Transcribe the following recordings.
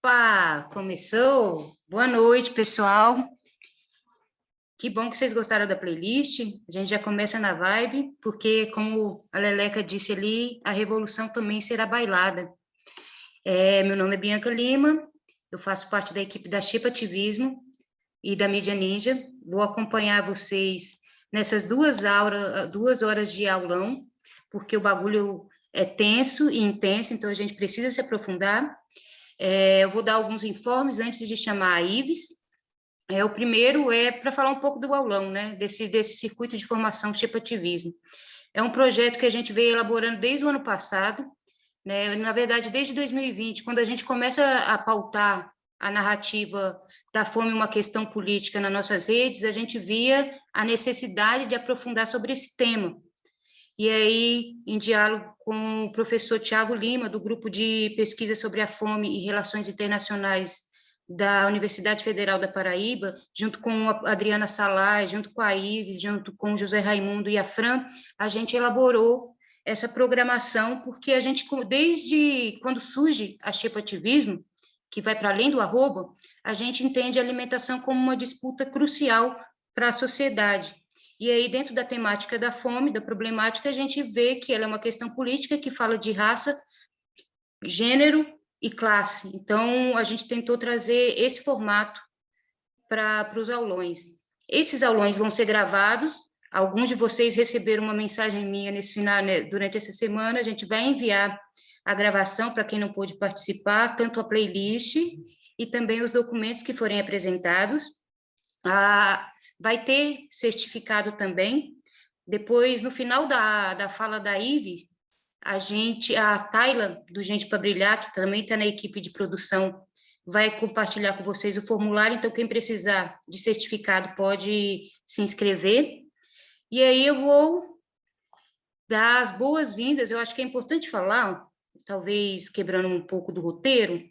Opa, começou? Boa noite, pessoal. Que bom que vocês gostaram da playlist. A gente já começa na vibe, porque, como a Leleca disse ali, a revolução também será bailada. Meu nome é Bianca Lima, eu faço parte da equipe da Chip Ativismo e da Mídia Ninja. Vou acompanhar vocês nessas 2 horas de aulão, porque o bagulho é tenso e intenso, então a gente precisa se aprofundar. Eu vou dar alguns informes antes de chamar a Ives. O primeiro é para falar um pouco do aulão, né? Desse circuito de formação Chip Ativismo. É um projeto que a gente veio elaborando desde o ano passado, né? Na verdade, desde 2020, quando a gente começa a pautar a narrativa da fome uma questão política nas nossas redes, a gente via a necessidade de aprofundar sobre esse tema. E aí, em diálogo com o professor Tiago Lima, do Grupo de Pesquisa sobre a Fome e Relações Internacionais da Universidade Federal da Paraíba, junto com a Adriana Salai, junto com a Ives, junto com o José Raimundo e a Fran, a gente elaborou essa programação, porque a gente, desde quando surge a Xepativismo, que vai para além do arroba, a gente entende a alimentação como uma disputa crucial para a sociedade. E aí, dentro da temática da fome, da problemática, a gente vê que ela é uma questão política que fala de raça, gênero e classe. Então, a gente tentou trazer esse formato para os aulões. Esses aulões vão ser gravados. Alguns de vocês receberam uma mensagem minha nesse final, né, durante essa semana. A gente vai enviar a gravação para quem não pôde participar, tanto a playlist e também os documentos que forem apresentados. Vai ter certificado também. Depois, no final da fala da Ive, a Tayla, do Gente para Brilhar, que também está na equipe de produção, vai compartilhar com vocês o formulário, então quem precisar de certificado pode se inscrever. E aí eu vou dar as boas-vindas, eu acho que é importante falar, talvez quebrando um pouco do roteiro,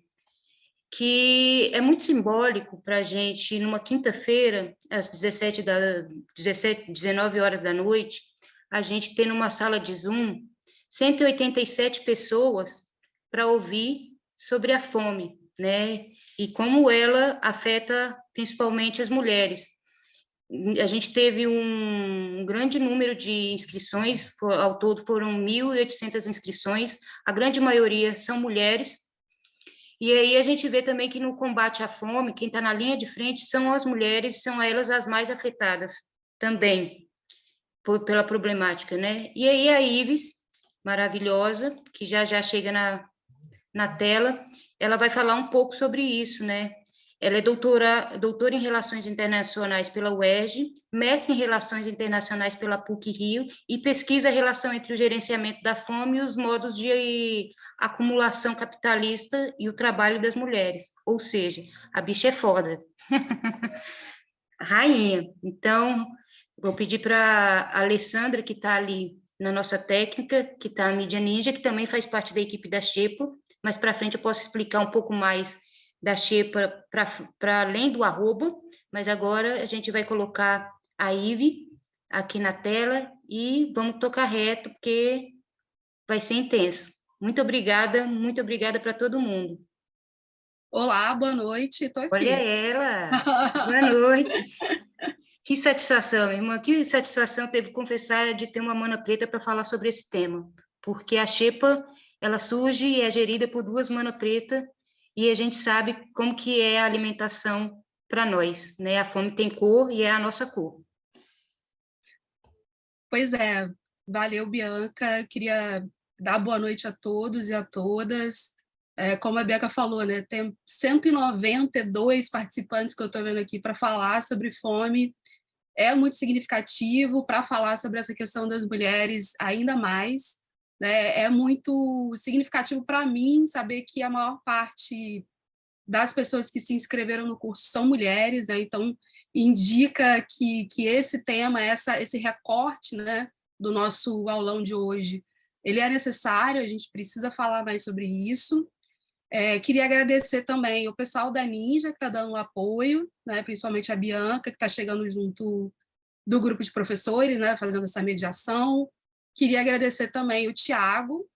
que é muito simbólico para a gente, numa quinta-feira, às 19 horas da noite, a gente ter numa sala de Zoom 187 pessoas para ouvir sobre a fome, né? E como ela afeta principalmente as mulheres. A gente teve um grande número de inscrições, ao todo foram 1.800 inscrições, a grande maioria são mulheres. E aí a gente vê também que no combate à fome, quem está na linha de frente são as mulheres, são elas as mais afetadas também pela problemática, né? E aí a Ives, maravilhosa, que já já chega na tela, ela vai falar um pouco sobre isso, né? Ela é doutora em Relações Internacionais pela UERJ, mestre em Relações Internacionais pela PUC-Rio e pesquisa a relação entre o gerenciamento da fome e os modos de acumulação capitalista e o trabalho das mulheres. Ou seja, a bicha é foda. Rainha. Então, vou pedir para a Alessandra, que está ali na nossa técnica, que está a Mídia Ninja, que também faz parte da equipe da Xepa, mas para frente eu posso explicar um pouco mais da Xepa para além do arroba, mas agora a gente vai colocar a Ive aqui na tela e vamos tocar reto, porque vai ser intenso. Muito obrigada para todo mundo. Olá, boa noite, estou Olha aqui. ela, boa noite. Que satisfação, minha irmã, que satisfação teve confessar de ter uma mana preta para falar sobre esse tema, porque a Xepa, ela surge e é gerida por duas mana preta e a gente sabe como que é a alimentação para nós, né? A fome tem cor e é a nossa cor. Pois é, valeu, Bianca. Queria dar boa noite a todos e a todas. Como a Bianca falou, né, tem 192 participantes que eu estou vendo aqui para falar sobre fome. É muito significativo para falar sobre essa questão das mulheres ainda mais, né? É muito significativo para mim saber que a maior parte das pessoas que se inscreveram no curso são mulheres, né? Então indica que esse tema, esse recorte, né, do nosso aulão de hoje, ele é necessário, a gente precisa falar mais sobre isso. Queria agradecer também o pessoal da Ninja, que está dando apoio, né, principalmente a Bianca, que está chegando junto do grupo de professores, né, fazendo essa mediação. Queria agradecer também o Tiago,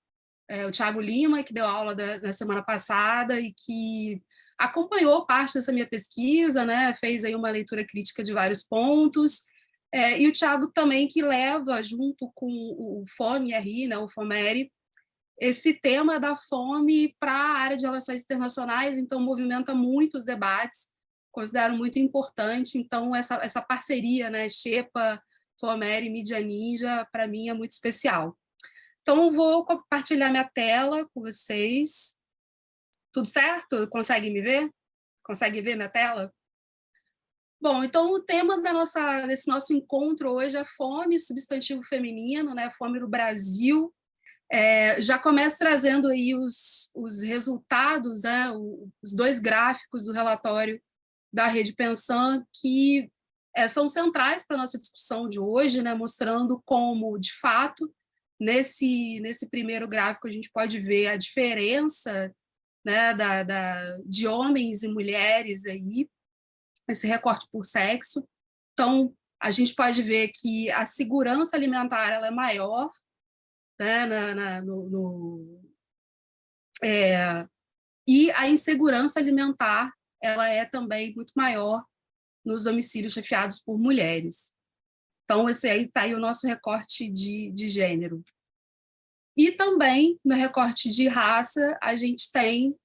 o Thiago Lima, que deu aula na semana passada e que acompanhou parte dessa minha pesquisa, né? Fez aí uma leitura crítica de vários pontos, e o Thiago também, que leva, junto com o FOME-RI, né, o FOMERI, esse tema da fome para a área de relações internacionais, então movimenta muitos debates, considero muito importante, então essa parceria, né, Xepa, FOMERI, Mídia Ninja, para mim é muito especial. Então, eu vou compartilhar minha tela com vocês. Tudo certo? Conseguem me ver? Conseguem ver minha tela? Bom, então o tema desse nosso encontro hoje é fome, substantivo feminino, né? Fome no Brasil. Já começo trazendo aí os resultados, né? Os dois gráficos do relatório da Rede Pensan, que são centrais para a nossa discussão de hoje, né? Mostrando como, de fato, nesse primeiro gráfico, a gente pode ver a diferença, né, de homens e mulheres aí, esse recorte por sexo. Então, a gente pode ver que a segurança alimentar ela é maior, né, e a insegurança alimentar ela é também muito maior nos homicídios chefiados por mulheres. Então, esse aí está aí o nosso recorte de gênero. E também, no recorte de raça, a gente tem,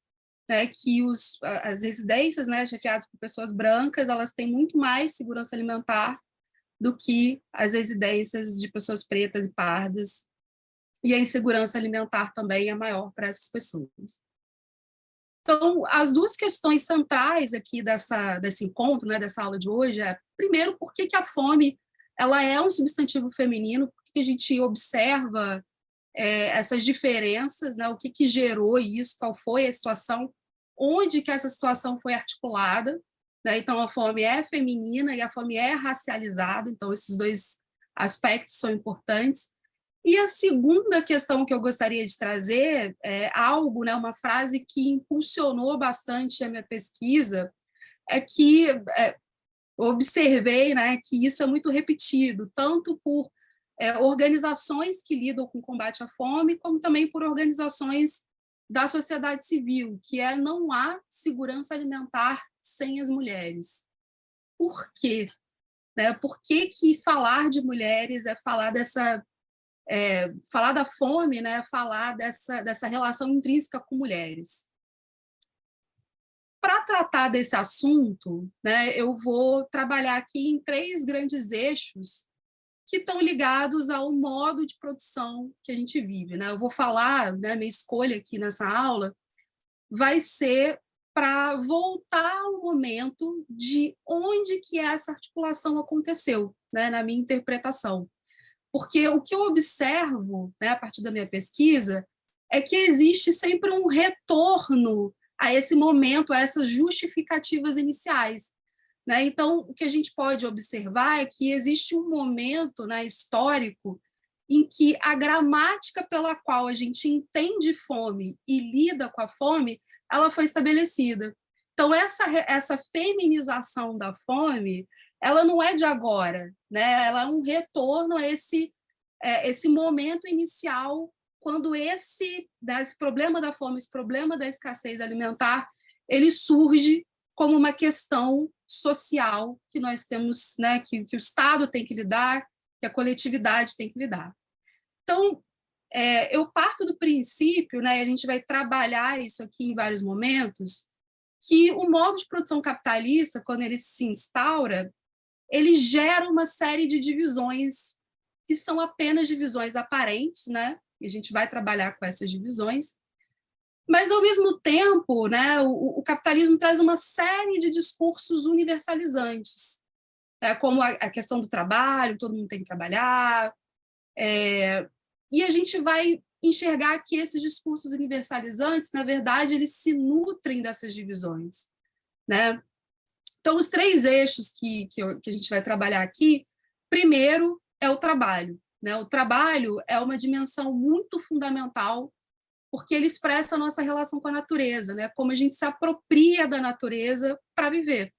né, que as residências, né, chefiadas por pessoas brancas, elas têm muito mais segurança alimentar do que as residências de pessoas pretas e pardas, e a insegurança alimentar também é maior para essas pessoas. Então, as duas questões centrais aqui desse encontro, né, dessa aula de hoje, primeiro, por que a fome ela é um substantivo feminino, por que a gente observa essas diferenças, né, o que gerou isso, qual foi a situação, onde que essa situação foi articulada, né? Então, a fome é feminina e a fome é racializada, então esses dois aspectos são importantes. E a segunda questão que eu gostaria de trazer é algo, né, uma frase que impulsionou bastante a minha pesquisa, é que observei, né, que isso é muito repetido, tanto por organizações que lidam com o combate à fome, como também por organizações da sociedade civil, que não há segurança alimentar sem as mulheres. Por quê? Né? Por que falar de mulheres é falar falar da fome, né? Falar dessa relação intrínseca com mulheres? Para tratar desse assunto, né, eu vou trabalhar aqui em 3 grandes eixos que estão ligados ao modo de produção que a gente vive, né? Eu vou falar, né, minha escolha aqui nessa aula vai ser para voltar ao momento de onde que essa articulação aconteceu, né, na minha interpretação. Porque o que eu observo, né, a partir da minha pesquisa, é que existe sempre um retorno a esse momento, a essas justificativas iniciais. Né? Então, o que a gente pode observar é que existe um momento, né, histórico em que a gramática pela qual a gente entende fome e lida com a fome, ela foi estabelecida. Então, essa feminização da fome, ela não é de agora, né? Ela é um retorno a esse momento inicial, quando esse problema da fome, esse problema da escassez alimentar, ele surge como uma questão social que nós temos, né, que o Estado tem que lidar, que a coletividade tem que lidar. Então, eu parto do princípio, né, e a gente vai trabalhar isso aqui em vários momentos, que o modo de produção capitalista, quando ele se instaura, ele gera uma série de divisões que são apenas divisões aparentes, né? E a gente vai trabalhar com essas divisões, mas, ao mesmo tempo, né, o capitalismo traz uma série de discursos universalizantes, como a questão do trabalho, todo mundo tem que trabalhar, e a gente vai enxergar que esses discursos universalizantes, na verdade, eles se nutrem dessas divisões. Né? Então, os 3 eixos que a gente vai trabalhar aqui, primeiro é o trabalho. Né? O trabalho é uma dimensão muito fundamental, porque ele expressa a nossa relação com a natureza, né? Como a gente se apropria da natureza para viver.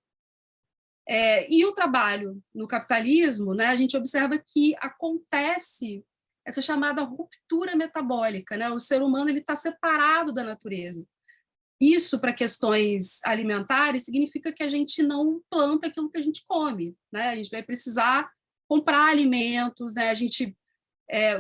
E o trabalho no capitalismo, né, a gente observa que acontece essa chamada ruptura metabólica, né? O ser humano ele está separado da natureza. Isso, para questões alimentares, significa que a gente não planta aquilo que a gente come, né? A gente vai precisar comprar alimentos, né? A gente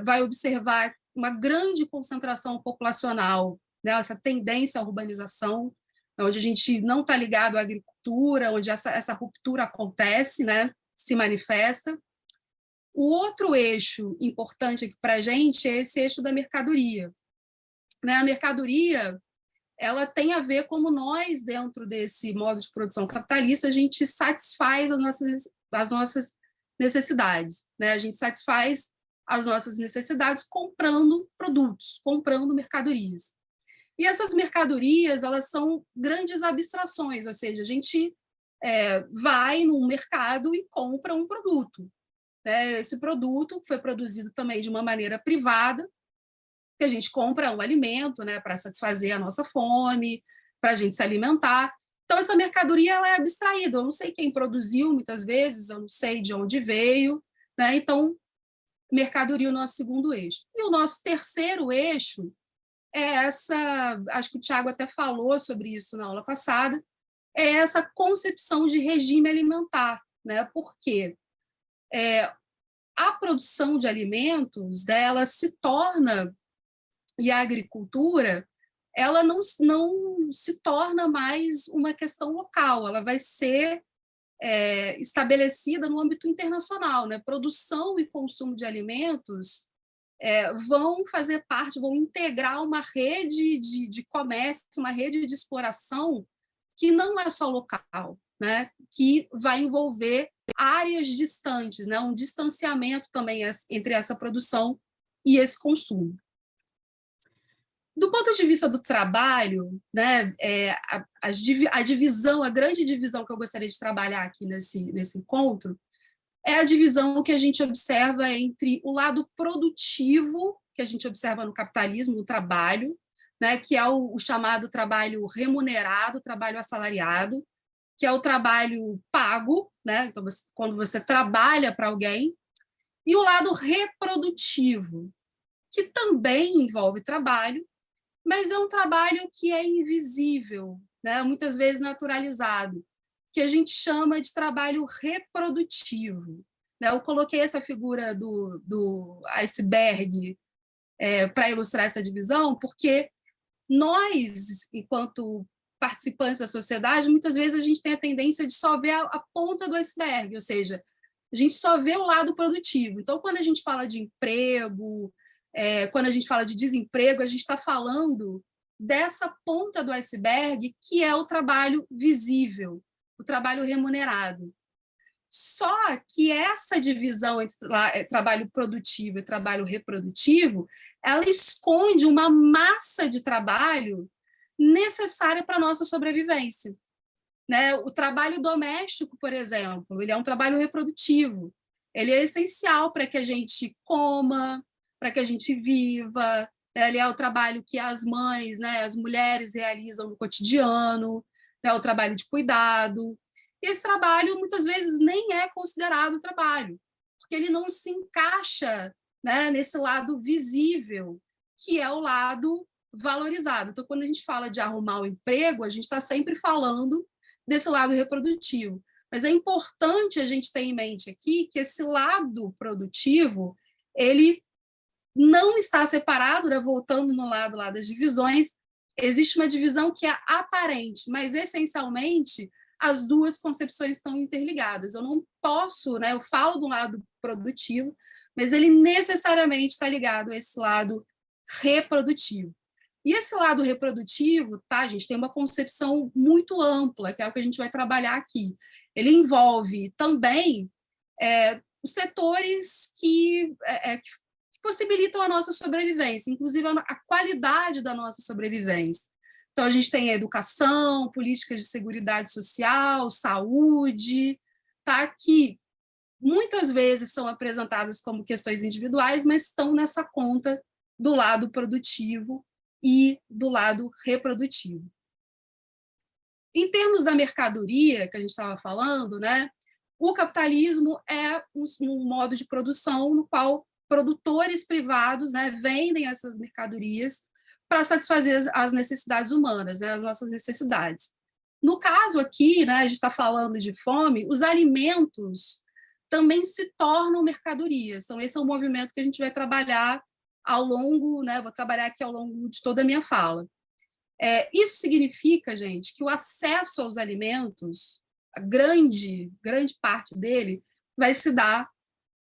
vai observar uma grande concentração populacional, né? Essa tendência à urbanização, onde a gente não está ligado à agricultura, onde essa ruptura acontece, né? Se manifesta. O outro eixo importante aqui para a gente é esse eixo da mercadoria, né? A mercadoria ela tem a ver como nós, dentro desse modo de produção capitalista, a gente satisfaz as nossas necessidades, né? A gente satisfaz as nossas necessidades comprando produtos, comprando mercadorias. E essas mercadorias, elas são grandes abstrações, ou seja, a gente vai no mercado e compra um produto, né? Esse produto foi produzido também de uma maneira privada, que a gente compra um alimento, né, para satisfazer a nossa fome, para a gente se alimentar. Então, essa mercadoria ela é abstraída, eu não sei quem produziu, muitas vezes, eu não sei de onde veio, né? Então, mercadoria é o nosso segundo eixo. E o nosso terceiro eixo é essa, acho que o Tiago até falou sobre isso na aula passada, é essa concepção de regime alimentar, né? Porque a produção de alimentos dela se torna, e a agricultura, ela não se torna mais uma questão local, ela vai ser estabelecida no âmbito internacional, né? Produção e consumo de alimentos vão fazer parte, vão integrar uma rede de comércio, uma rede de exploração que não é só local, né? Que vai envolver áreas distantes, né? Um distanciamento também entre essa produção e esse consumo. Do ponto de vista do trabalho, né, a divisão, a grande divisão que eu gostaria de trabalhar aqui nesse encontro é a divisão que a gente observa entre o lado produtivo, que a gente observa no capitalismo, no trabalho, né, que é o chamado trabalho remunerado, trabalho assalariado, que é o trabalho pago, né, então quando você trabalha para alguém, e o lado reprodutivo, que também envolve trabalho, mas é um trabalho que é invisível, né? Muitas vezes naturalizado, que a gente chama de trabalho reprodutivo. Né? Eu coloquei essa figura do iceberg para ilustrar essa divisão, porque nós, enquanto participantes da sociedade, muitas vezes a gente tem a tendência de só ver a ponta do iceberg, ou seja, a gente só vê o lado produtivo. Então, quando a gente fala de emprego, quando a gente fala de desemprego, a gente está falando dessa ponta do iceberg que é o trabalho visível, o trabalho remunerado. Só que essa divisão entre trabalho produtivo e trabalho reprodutivo, ela esconde uma massa de trabalho necessária para a nossa sobrevivência. Né? O trabalho doméstico, por exemplo, ele é um trabalho reprodutivo. Ele é essencial para que a gente coma, para que a gente viva. Ele é o trabalho que as mães, né, as mulheres realizam no cotidiano, né, o trabalho de cuidado. E esse trabalho, muitas vezes, nem é considerado trabalho, porque ele não se encaixa, né, nesse lado visível, que é o lado valorizado. Então, quando a gente fala de arrumar o emprego, a gente está sempre falando desse lado reprodutivo. Mas é importante a gente ter em mente aqui que esse lado produtivo, ele não está separado, né? Voltando no lado lá das divisões, existe uma divisão que é aparente, mas essencialmente as duas concepções estão interligadas. Eu não posso, né? Eu falo do lado produtivo, mas ele necessariamente está ligado a esse lado reprodutivo. E esse lado reprodutivo, tá, gente, tem uma concepção muito ampla, que é o que a gente vai trabalhar aqui. Ele envolve também os setores que possibilitam a nossa sobrevivência, inclusive a qualidade da nossa sobrevivência. Então, a gente tem a educação, políticas de seguridade social, saúde, tá, que muitas vezes são apresentadas como questões individuais, mas estão nessa conta do lado produtivo e do lado reprodutivo. Em termos da mercadoria que a gente estava falando, né, o capitalismo é um modo de produção no qual produtores privados, né, vendem essas mercadorias para satisfazer as necessidades humanas, né, as nossas necessidades. No caso aqui, né, a gente está falando de fome, os alimentos também se tornam mercadorias. Então, esse é um movimento que a gente vai trabalhar ao longo, né, vou trabalhar aqui ao longo de toda a minha fala. Isso significa, gente, que o acesso aos alimentos, a grande parte dele, vai se dar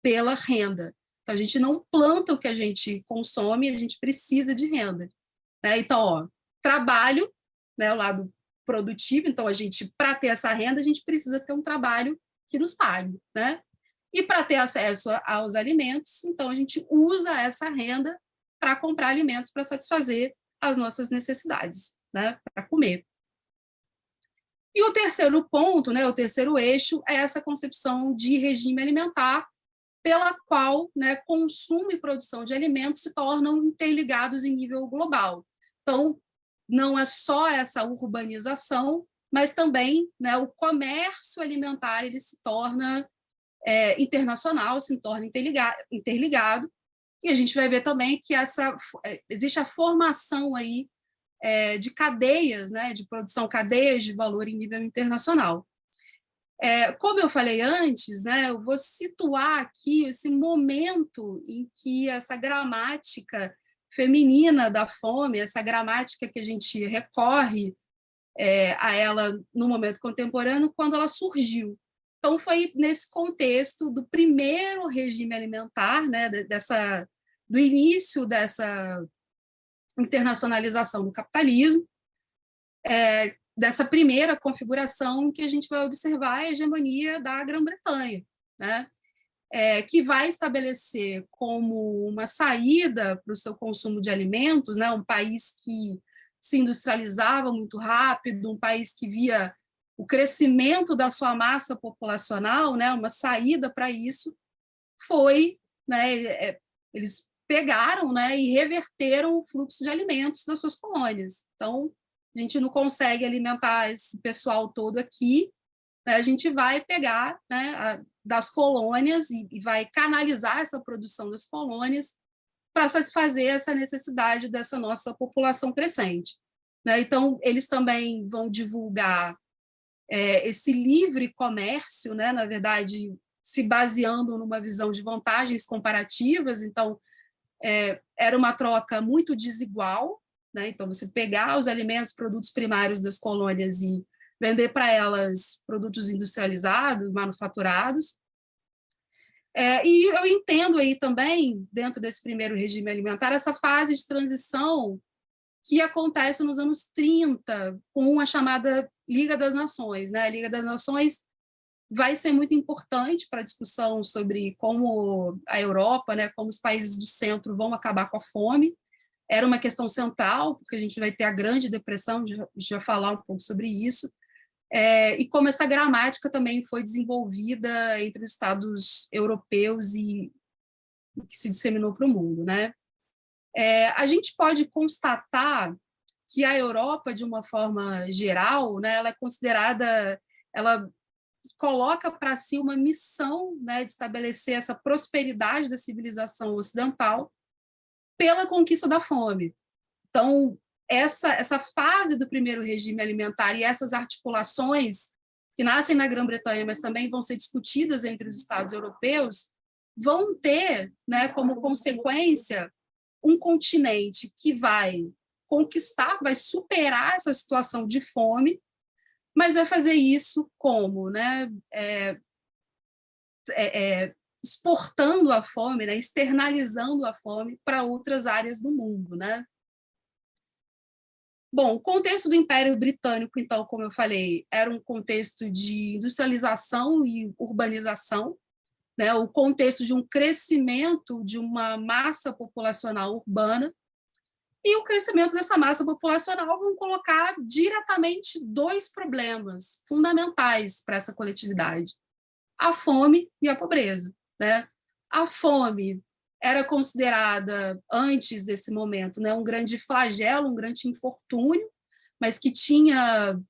pela renda. Então, a gente não planta o que a gente consome, a gente precisa de renda. Né? Então, ó, trabalho, né, o lado produtivo, então a gente, para ter essa renda, a gente precisa ter um trabalho que nos pague. Né? E para ter acesso aos alimentos, então a gente usa essa renda para comprar alimentos para satisfazer as nossas necessidades, né, para comer. E o terceiro ponto, né, o terceiro eixo, é essa concepção de regime alimentar, pela qual, né, consumo e produção de alimentos se tornam interligados em nível global. Então, não é só essa urbanização, mas também, né, o comércio alimentar ele se torna internacional, se torna interligado, e a gente vai ver também que existe a formação aí de cadeias, né, de produção, cadeias de valor em nível internacional. Como eu falei antes, né, eu vou situar aqui esse momento em que essa gramática feminina da fome, essa gramática que a gente recorre a ela no momento contemporâneo, quando ela surgiu. Então, foi nesse contexto do primeiro regime alimentar, né, do início dessa internacionalização do capitalismo, dessa primeira configuração em que a gente vai observar a hegemonia da Grã-Bretanha, né, que vai estabelecer como uma saída para o seu consumo de alimentos, né, um país que se industrializava muito rápido, um país que via o crescimento da sua massa populacional, né, uma saída para isso, foi, né, eles pegaram, né, e reverteram o fluxo de alimentos das suas colônias. Então, a gente não consegue alimentar esse pessoal todo aqui, né, a gente vai pegar, né, das colônias e vai canalizar essa produção das colônias para satisfazer essa necessidade dessa nossa população crescente. Né? Então, eles também vão divulgar esse livre comércio, né? Na verdade, se baseando numa visão de vantagens comparativas. Então, era uma troca muito desigual, né? Então, você pegar os alimentos, produtos primários das colônias e vender para elas produtos industrializados, manufaturados. E eu entendo aí também, dentro desse primeiro regime alimentar, essa fase de transição que acontece nos anos 30, com a chamada Liga das Nações. Né? A Liga das Nações vai ser muito importante para a discussão sobre como a Europa, né, como os países do centro vão acabar com a fome. Era uma questão central, porque a gente vai ter a Grande Depressão, a gente vai falar um pouco sobre isso, e como essa gramática também foi desenvolvida entre os Estados europeus e que se disseminou para o mundo. Né? A gente pode constatar que a Europa, de uma forma geral, né, ela é considerada, ela coloca para si uma missão, né, de estabelecer essa prosperidade da civilização ocidental pela conquista da fome. Então, essa fase do primeiro regime alimentar e essas articulações que nascem na Grã-Bretanha, mas também vão ser discutidas entre os Estados europeus, vão ter, né, como consequência um continente que vai conquistar, vai superar essa situação de fome, mas vai fazer isso como? Né? Exportando a fome, né? Externalizando a fome para outras áreas do mundo. Né? Bom, o contexto do Império Britânico, então, como eu falei, era um contexto de industrialização e urbanização, né? O contexto de um crescimento de uma massa populacional urbana, e o crescimento dessa massa populacional vão colocar diretamente dois problemas fundamentais para essa coletividade: a fome e a pobreza. Né? A fome era considerada, antes desse momento, né, um grande flagelo, um grande infortúnio, mas que tinha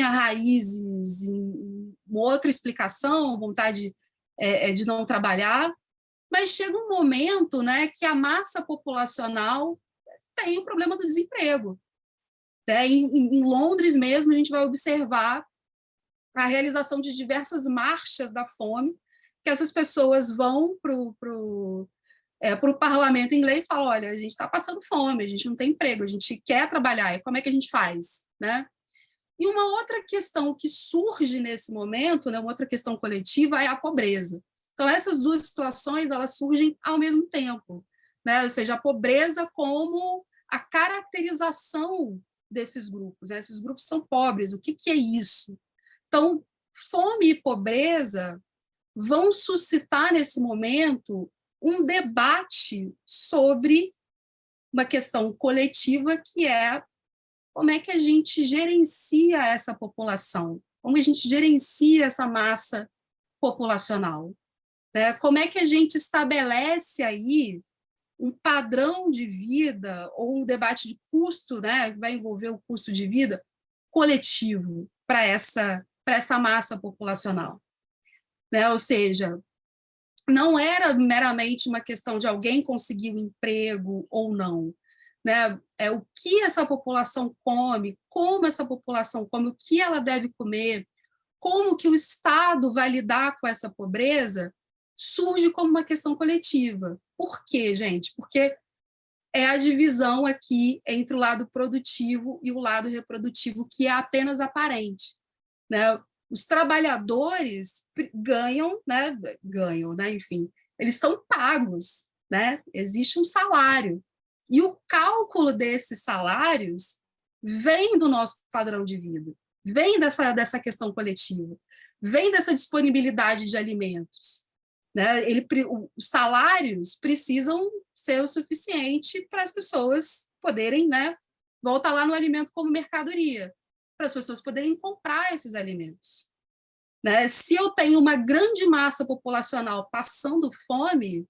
raízes em uma outra explicação, vontade de não trabalhar, mas chega um momento, né, que a massa populacional tem o problema do desemprego. Né? Em Londres mesmo, a gente vai observar a realização de diversas marchas da fome, que essas pessoas vão para o parlamento inglês e falam, olha, a gente está passando fome, a gente não tem emprego, a gente quer trabalhar, e como é que a gente faz? Né? E uma outra questão que surge nesse momento, né, uma outra questão coletiva, é a pobreza. Então, essas duas situações, elas surgem ao mesmo tempo, né? Ou seja, a pobreza como a caracterização desses grupos. Né? Esses grupos são pobres, o que é isso? Então, fome e pobreza vão suscitar, nesse momento, um debate sobre uma questão coletiva, que é como é que a gente gerencia essa população, como a gente gerencia essa massa populacional, né? Como é que a gente estabelece aí um padrão de vida ou um debate de custo, né, que vai envolver o custo de vida coletivo para essa massa populacional, né? Ou seja, não era meramente uma questão de alguém conseguir um emprego ou não, né? É o que essa população come, como essa população come, o que ela deve comer, como que o Estado vai lidar com essa pobreza, surge como uma questão coletiva. Por quê, gente? Porque é a divisão aqui entre o lado produtivo e o lado reprodutivo, que é apenas aparente, né? Os trabalhadores ganham, né? Enfim, eles são pagos, né? Existe um salário. E o cálculo desses salários vem do nosso padrão de vida, vem dessa questão coletiva, vem dessa disponibilidade de alimentos. Né? Os salários precisam ser o suficiente para as pessoas poderem, né, voltar lá no alimento como mercadoria, para as pessoas poderem comprar esses alimentos. Né? Se eu tenho uma grande massa populacional passando fome,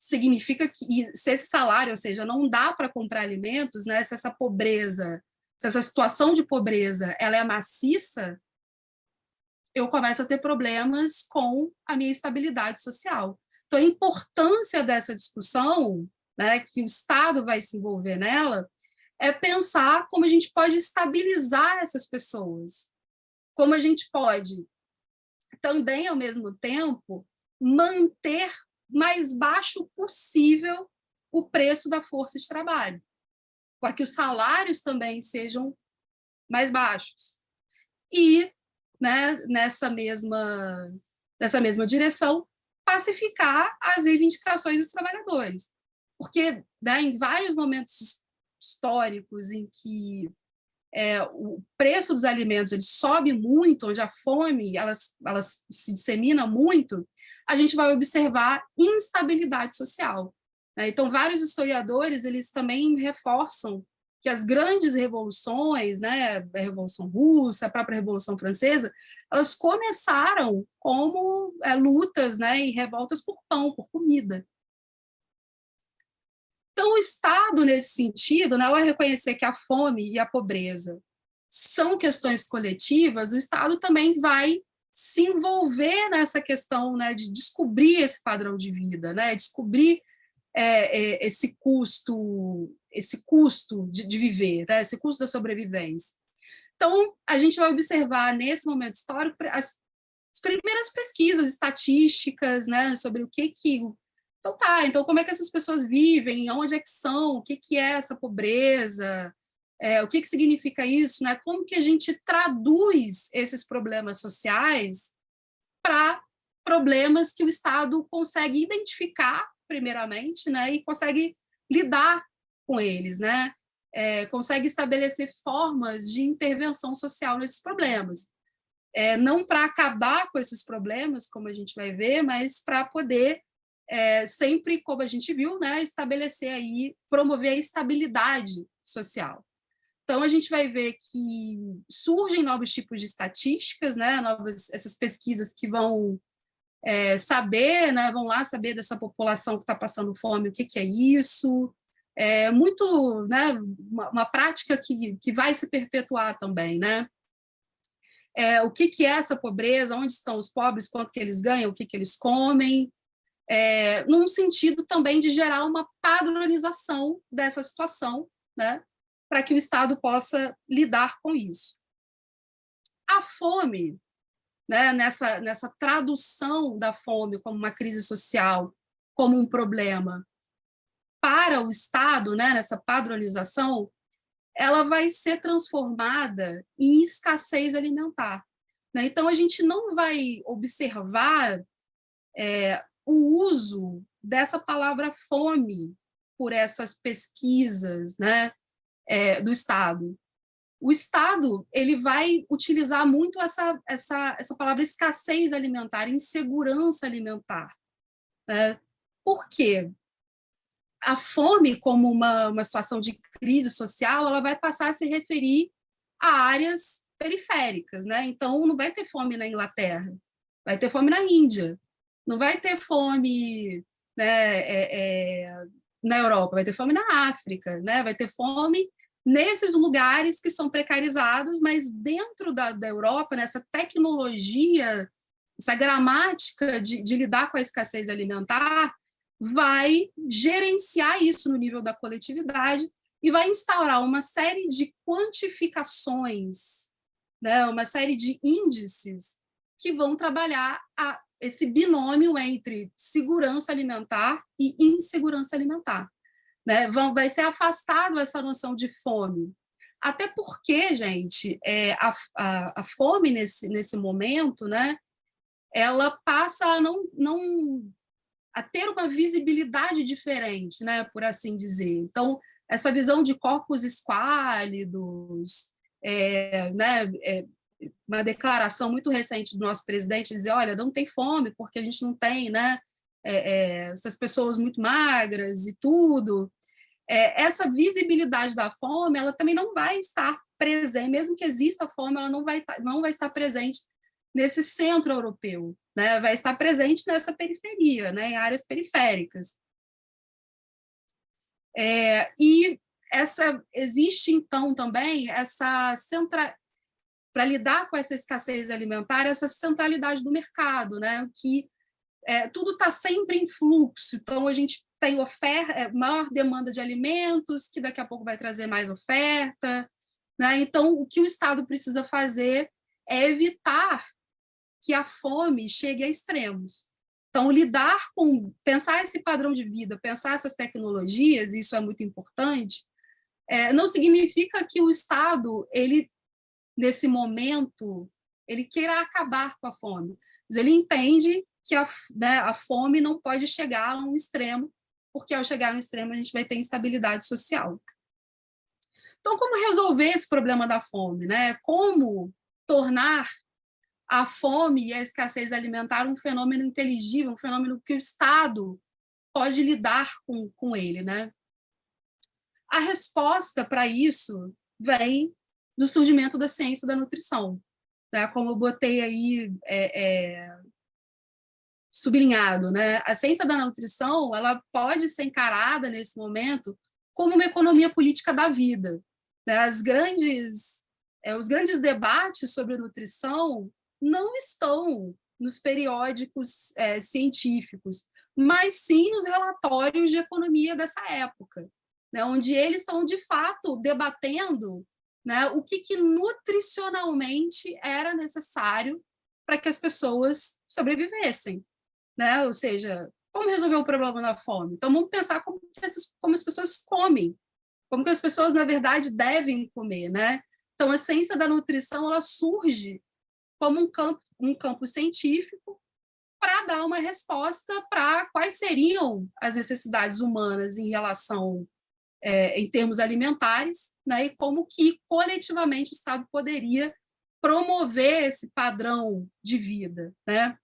significa que se esse salário, ou seja, não dá para comprar alimentos, né, se essa pobreza, se essa situação de pobreza ela é maciça, eu começo a ter problemas com a minha estabilidade social. Então, a importância dessa discussão, né, que o Estado vai se envolver nela, é pensar como a gente pode estabilizar essas pessoas, como a gente pode também, ao mesmo tempo, manter mais baixo possível o preço da força de trabalho, para que os salários também sejam mais baixos. E, né, nessa mesma direção, pacificar as reivindicações dos trabalhadores. Porque, né, em vários momentos históricos em que o preço dos alimentos ele sobe muito, onde a fome ela se dissemina muito, a gente vai observar instabilidade social. Né? Então, vários historiadores eles também reforçam que as grandes revoluções, né, a Revolução Russa, a própria Revolução Francesa, elas começaram como lutas, né, e revoltas por pão, por comida. Então, o Estado, nesse sentido, né, ao reconhecer que a fome e a pobreza são questões coletivas, o Estado também vai se envolver nessa questão, né, de descobrir esse padrão de vida, né, descobrir esse custo de viver, né, esse custo da sobrevivência. Então, a gente vai observar, nesse momento histórico, as primeiras pesquisas estatísticas, né, sobre o que Então, então como é que essas pessoas vivem, onde é que são, o que é essa pobreza, o que significa isso, né? Como que a gente traduz esses problemas sociais para problemas que o Estado consegue identificar, primeiramente, né? E consegue lidar com eles, né? Consegue estabelecer formas de intervenção social nesses problemas. Não para acabar com esses problemas, como a gente vai ver, mas para poder sempre, como a gente viu, né, estabelecer aí, promover a estabilidade social. Então, a gente vai ver que surgem novos tipos de estatísticas, né, essas pesquisas que vão saber, né, vão lá saber dessa população que está passando fome, o que é isso, muito, né, uma prática que vai se perpetuar também, né. o que é essa pobreza, onde estão os pobres, quanto que eles ganham, o que eles comem, num sentido também de gerar uma padronização dessa situação, né, para que o Estado possa lidar com isso. A fome, né, nessa tradução da fome como uma crise social, como um problema, para o Estado, né, nessa padronização, ela vai ser transformada em escassez alimentar, né? Então, a gente não vai observar o uso dessa palavra fome por essas pesquisas, né, do Estado. O Estado ele vai utilizar muito essa palavra escassez alimentar, insegurança alimentar. Né? Por quê? A fome, como uma situação de crise social, ela vai passar a se referir a áreas periféricas. Né? Então, não vai ter fome na Inglaterra, vai ter fome na Índia. Não vai ter fome, né, na Europa, vai ter fome na África, né? Vai ter fome nesses lugares que são precarizados, mas dentro da Europa, nessa tecnologia, essa gramática de lidar com a escassez alimentar, vai gerenciar isso no nível da coletividade e vai instaurar uma série de quantificações, né? Uma série de índices que vão trabalhar esse binômio entre segurança alimentar e insegurança alimentar. Né? Vai ser afastado essa noção de fome. Até porque, gente, a fome nesse momento, né, ela passa a ter uma visibilidade diferente, né, por assim dizer. Então, essa visão de corpos esquálidos, né, uma declaração muito recente do nosso presidente dizer, olha, não tem fome porque a gente não tem, né, essas pessoas muito magras e tudo. Essa visibilidade da fome, ela também não vai estar presente, mesmo que exista fome, ela não vai estar presente nesse centro europeu, né? Vai estar presente nessa periferia, né, em áreas periféricas. E existe, então, também para lidar com essa escassez alimentar, essa centralidade do mercado, né? Que tudo está sempre em fluxo, então a gente tem maior demanda de alimentos, que daqui a pouco vai trazer mais oferta, né? Então, o que o Estado precisa fazer é evitar que a fome chegue a extremos. Então, pensar esse padrão de vida, pensar essas tecnologias, isso é muito importante, não significa que o Estado, nesse momento, ele queira acabar com a fome, mas ele entende que a fome não pode chegar a um extremo, porque ao chegar a um extremo a gente vai ter instabilidade social. Então, como resolver esse problema da fome? Né? Como tornar a fome e a escassez alimentar um fenômeno inteligível, um fenômeno que o Estado pode lidar com ele? Né? A resposta para isso vem do surgimento da ciência da nutrição. Né? Como eu botei aí sublinhado, né? A ciência da nutrição ela pode ser encarada nesse momento como uma economia política da vida. Né? Os grandes debates sobre nutrição não estão nos periódicos científicos, mas sim nos relatórios de economia dessa época, né? Onde eles estão de fato debatendo, né, o que nutricionalmente era necessário para que as pessoas sobrevivessem. Né? Ou seja, como resolver o problema da fome? Então, vamos pensar como as pessoas comem, como que as pessoas, na verdade, devem comer. Né? Então, a ciência da nutrição ela surge como um campo científico para dar uma resposta para quais seriam as necessidades humanas em relação, em termos alimentares, né? E como que, coletivamente, o Estado poderia promover esse padrão de vida. Né?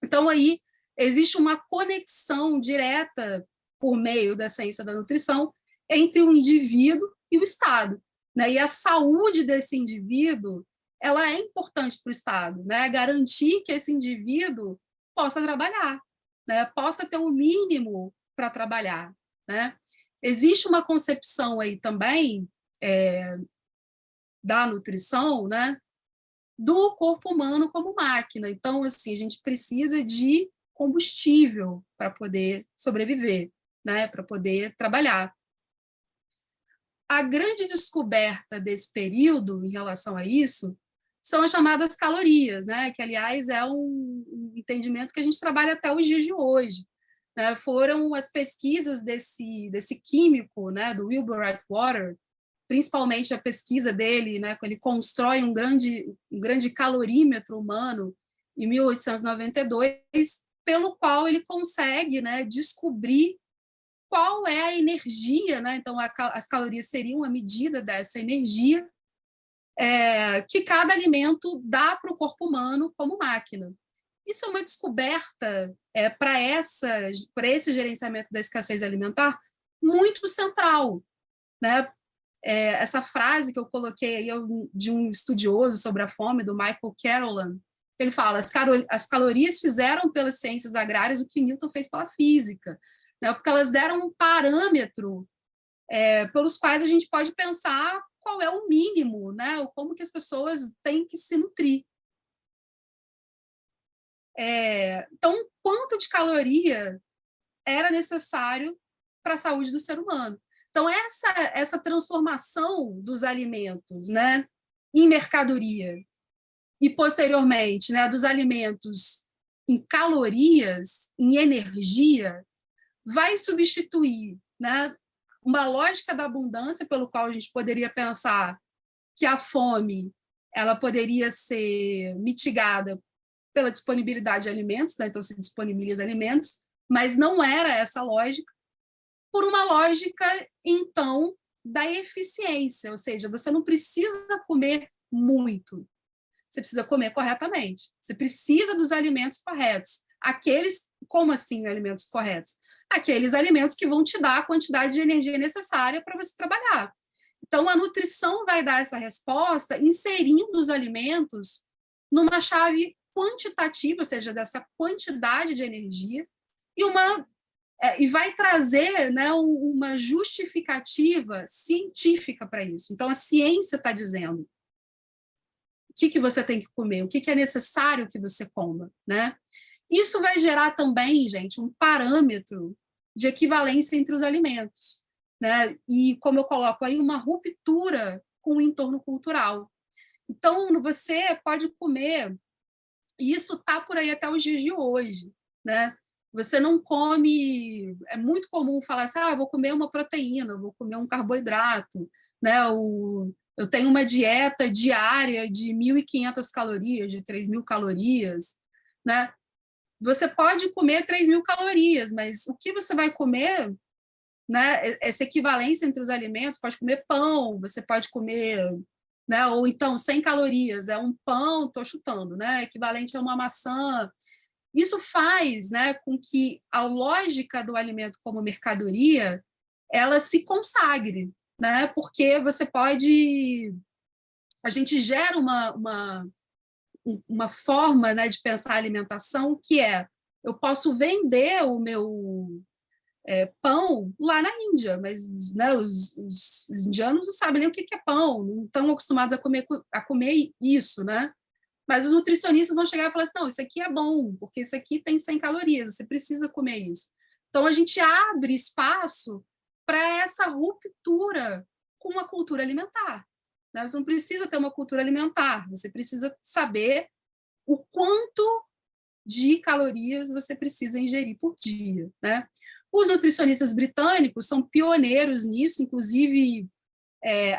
Então, aí, existe uma conexão direta por meio da ciência da nutrição entre o indivíduo e o Estado. Né? E a saúde desse indivíduo ela é importante para o Estado, né? Garantir que esse indivíduo possa trabalhar, né? Possa ter um mínimo para trabalhar. Né? Existe uma concepção aí também da nutrição, né? do corpo humano como máquina. Então, assim, a gente precisa de combustível para poder sobreviver, né? Para poder trabalhar. A grande descoberta desse período em relação a isso são as chamadas calorias, né? Que, aliás, é um entendimento que a gente trabalha até os dias de hoje. Né? Foram as pesquisas desse químico, né? Do Wilbur Wright-Water, principalmente a pesquisa dele, né? Quando ele constrói um grande calorímetro humano em 1892, pelo qual ele consegue, né, descobrir qual é a energia, né? Então, as calorias seriam a medida dessa energia que cada alimento dá para o corpo humano como máquina. Isso é uma descoberta para esse gerenciamento da escassez alimentar muito central, né? Essa frase que eu coloquei aí de um estudioso sobre a fome, do Michael Carolan, ele fala: as calorias fizeram pelas ciências agrárias o que Newton fez pela física, né? Porque elas deram um parâmetro pelos quais a gente pode pensar qual é o mínimo, né? Ou como que as pessoas têm que se nutrir. Então, quanto de caloria era necessário para a saúde do ser humano? Então, essa transformação dos alimentos, né, em mercadoria e, posteriormente, né, dos alimentos em calorias, em energia, vai substituir, né, uma lógica da abundância pelo qual a gente poderia pensar que a fome ela poderia ser mitigada pela disponibilidade de alimentos, né? Então se disponibiliza alimentos, mas não era essa lógica, por uma lógica, então, da eficiência, ou seja, você não precisa comer muito, você precisa comer corretamente, você precisa dos alimentos corretos. Como assim alimentos corretos? Aqueles alimentos que vão te dar a quantidade de energia necessária para você trabalhar. Então, a nutrição vai dar essa resposta inserindo os alimentos numa chave quantitativa, ou seja, dessa quantidade de energia, e vai trazer, né, uma justificativa científica para isso. Então, a ciência está dizendo o que você tem que comer, o que é necessário que você coma, né? Isso vai gerar também, gente, um parâmetro de equivalência entre os alimentos, né? E, como eu coloco aí, uma ruptura com o entorno cultural. Então, você pode comer, e isso está por aí até os dias de hoje, né? Você não come... É muito comum falar assim, vou comer uma proteína, vou comer um carboidrato, né? Eu tenho uma dieta diária de 1.500 calorias, de 3.000 calorias, né? Você pode comer 3.000 calorias, mas o que você vai comer, né? Essa equivalência entre os alimentos, pode comer pão, você pode comer, né? Ou então 100 calorias, é um pão, estou chutando, né? Equivalente a uma maçã. Isso faz, né, com que a lógica do alimento como mercadoria ela se consagre, né? Porque a gente gera uma forma, né, de pensar a alimentação que eu posso vender o meu pão lá na Índia, mas, né, os indianos não sabem nem o que é pão, não estão acostumados a comer isso, né? Mas os nutricionistas vão chegar e falar assim, não, isso aqui é bom, porque isso aqui tem 100 calorias, você precisa comer isso. Então, a gente abre espaço para essa ruptura com a cultura alimentar. Né? Você não precisa ter uma cultura alimentar, você precisa saber o quanto de calorias você precisa ingerir por dia. Né? Os nutricionistas britânicos são pioneiros nisso, inclusive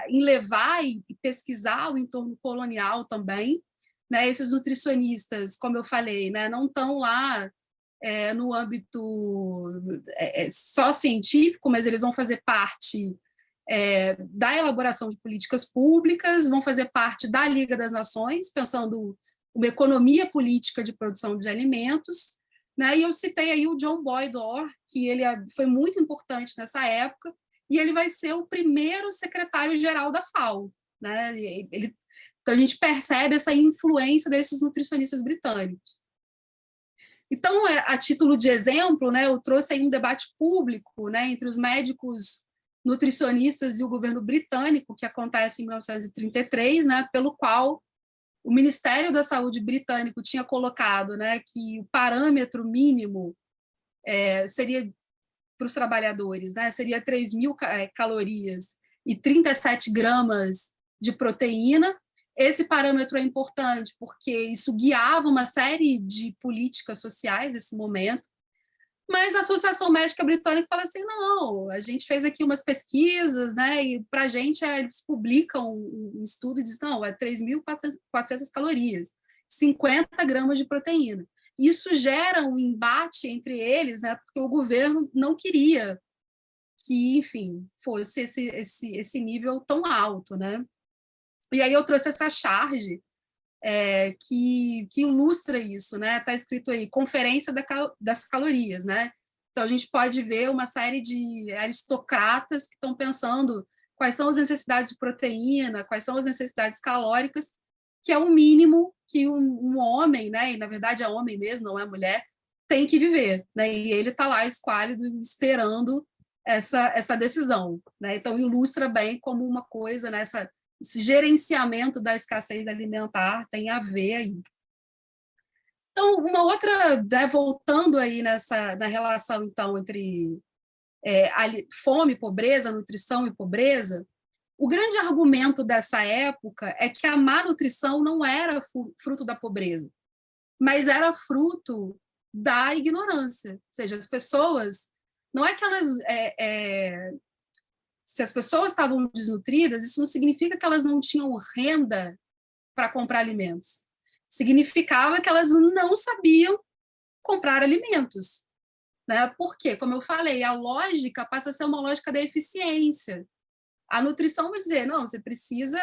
em levar e pesquisar o entorno colonial também. Né, esses nutricionistas, como eu falei, né, não estão lá no âmbito só científico, mas eles vão fazer parte da elaboração de políticas públicas, vão fazer parte da Liga das Nações, pensando uma economia política de produção de alimentos. Né, e eu citei aí o John Boyd Orr, que ele foi muito importante nessa época, e ele vai ser o primeiro secretário-geral da FAO. Né, então, a gente percebe essa influência desses nutricionistas britânicos. Então, a título de exemplo, né, eu trouxe aí um debate público, né, entre os médicos nutricionistas e o governo britânico, que acontece em 1933, né, pelo qual o Ministério da Saúde britânico tinha colocado, né, que o parâmetro mínimo seria para os trabalhadores, né, seria 3.000 calorias e 37 gramas de proteína. Esse parâmetro é importante porque isso guiava uma série de políticas sociais nesse momento, mas a Associação Médica Britânica fala assim, não, a gente fez aqui umas pesquisas, né, e para a gente eles publicam um estudo e dizem, não, é 3.400 calorias, 50 gramas de proteína. Isso gera um embate entre eles, né, porque o governo não queria que, enfim, fosse esse nível tão alto, né? E aí eu trouxe essa charge que ilustra isso, né? Está escrito aí, Conferência das Calorias, né? Então, a gente pode ver uma série de aristocratas que estão pensando quais são as necessidades de proteína, quais são as necessidades calóricas, que é o mínimo que um homem, né? E, na verdade, é homem mesmo, não é mulher, tem que viver, né? E ele está lá, esquálido, esperando essa decisão, né? Então, ilustra bem como uma coisa, né? Esse gerenciamento da escassez alimentar tem a ver aí. Então, uma outra, né, voltando aí na relação, então, entre fome, pobreza, nutrição e pobreza, o grande argumento dessa época é que a má nutrição não era fruto da pobreza, mas era fruto da ignorância. Ou seja, as pessoas, não é que elas... se as pessoas estavam desnutridas, isso não significa que elas não tinham renda para comprar alimentos. Significava que elas não sabiam comprar alimentos, né? Porque, como eu falei, a lógica passa a ser uma lógica da eficiência. A nutrição vai dizer, não, você precisa,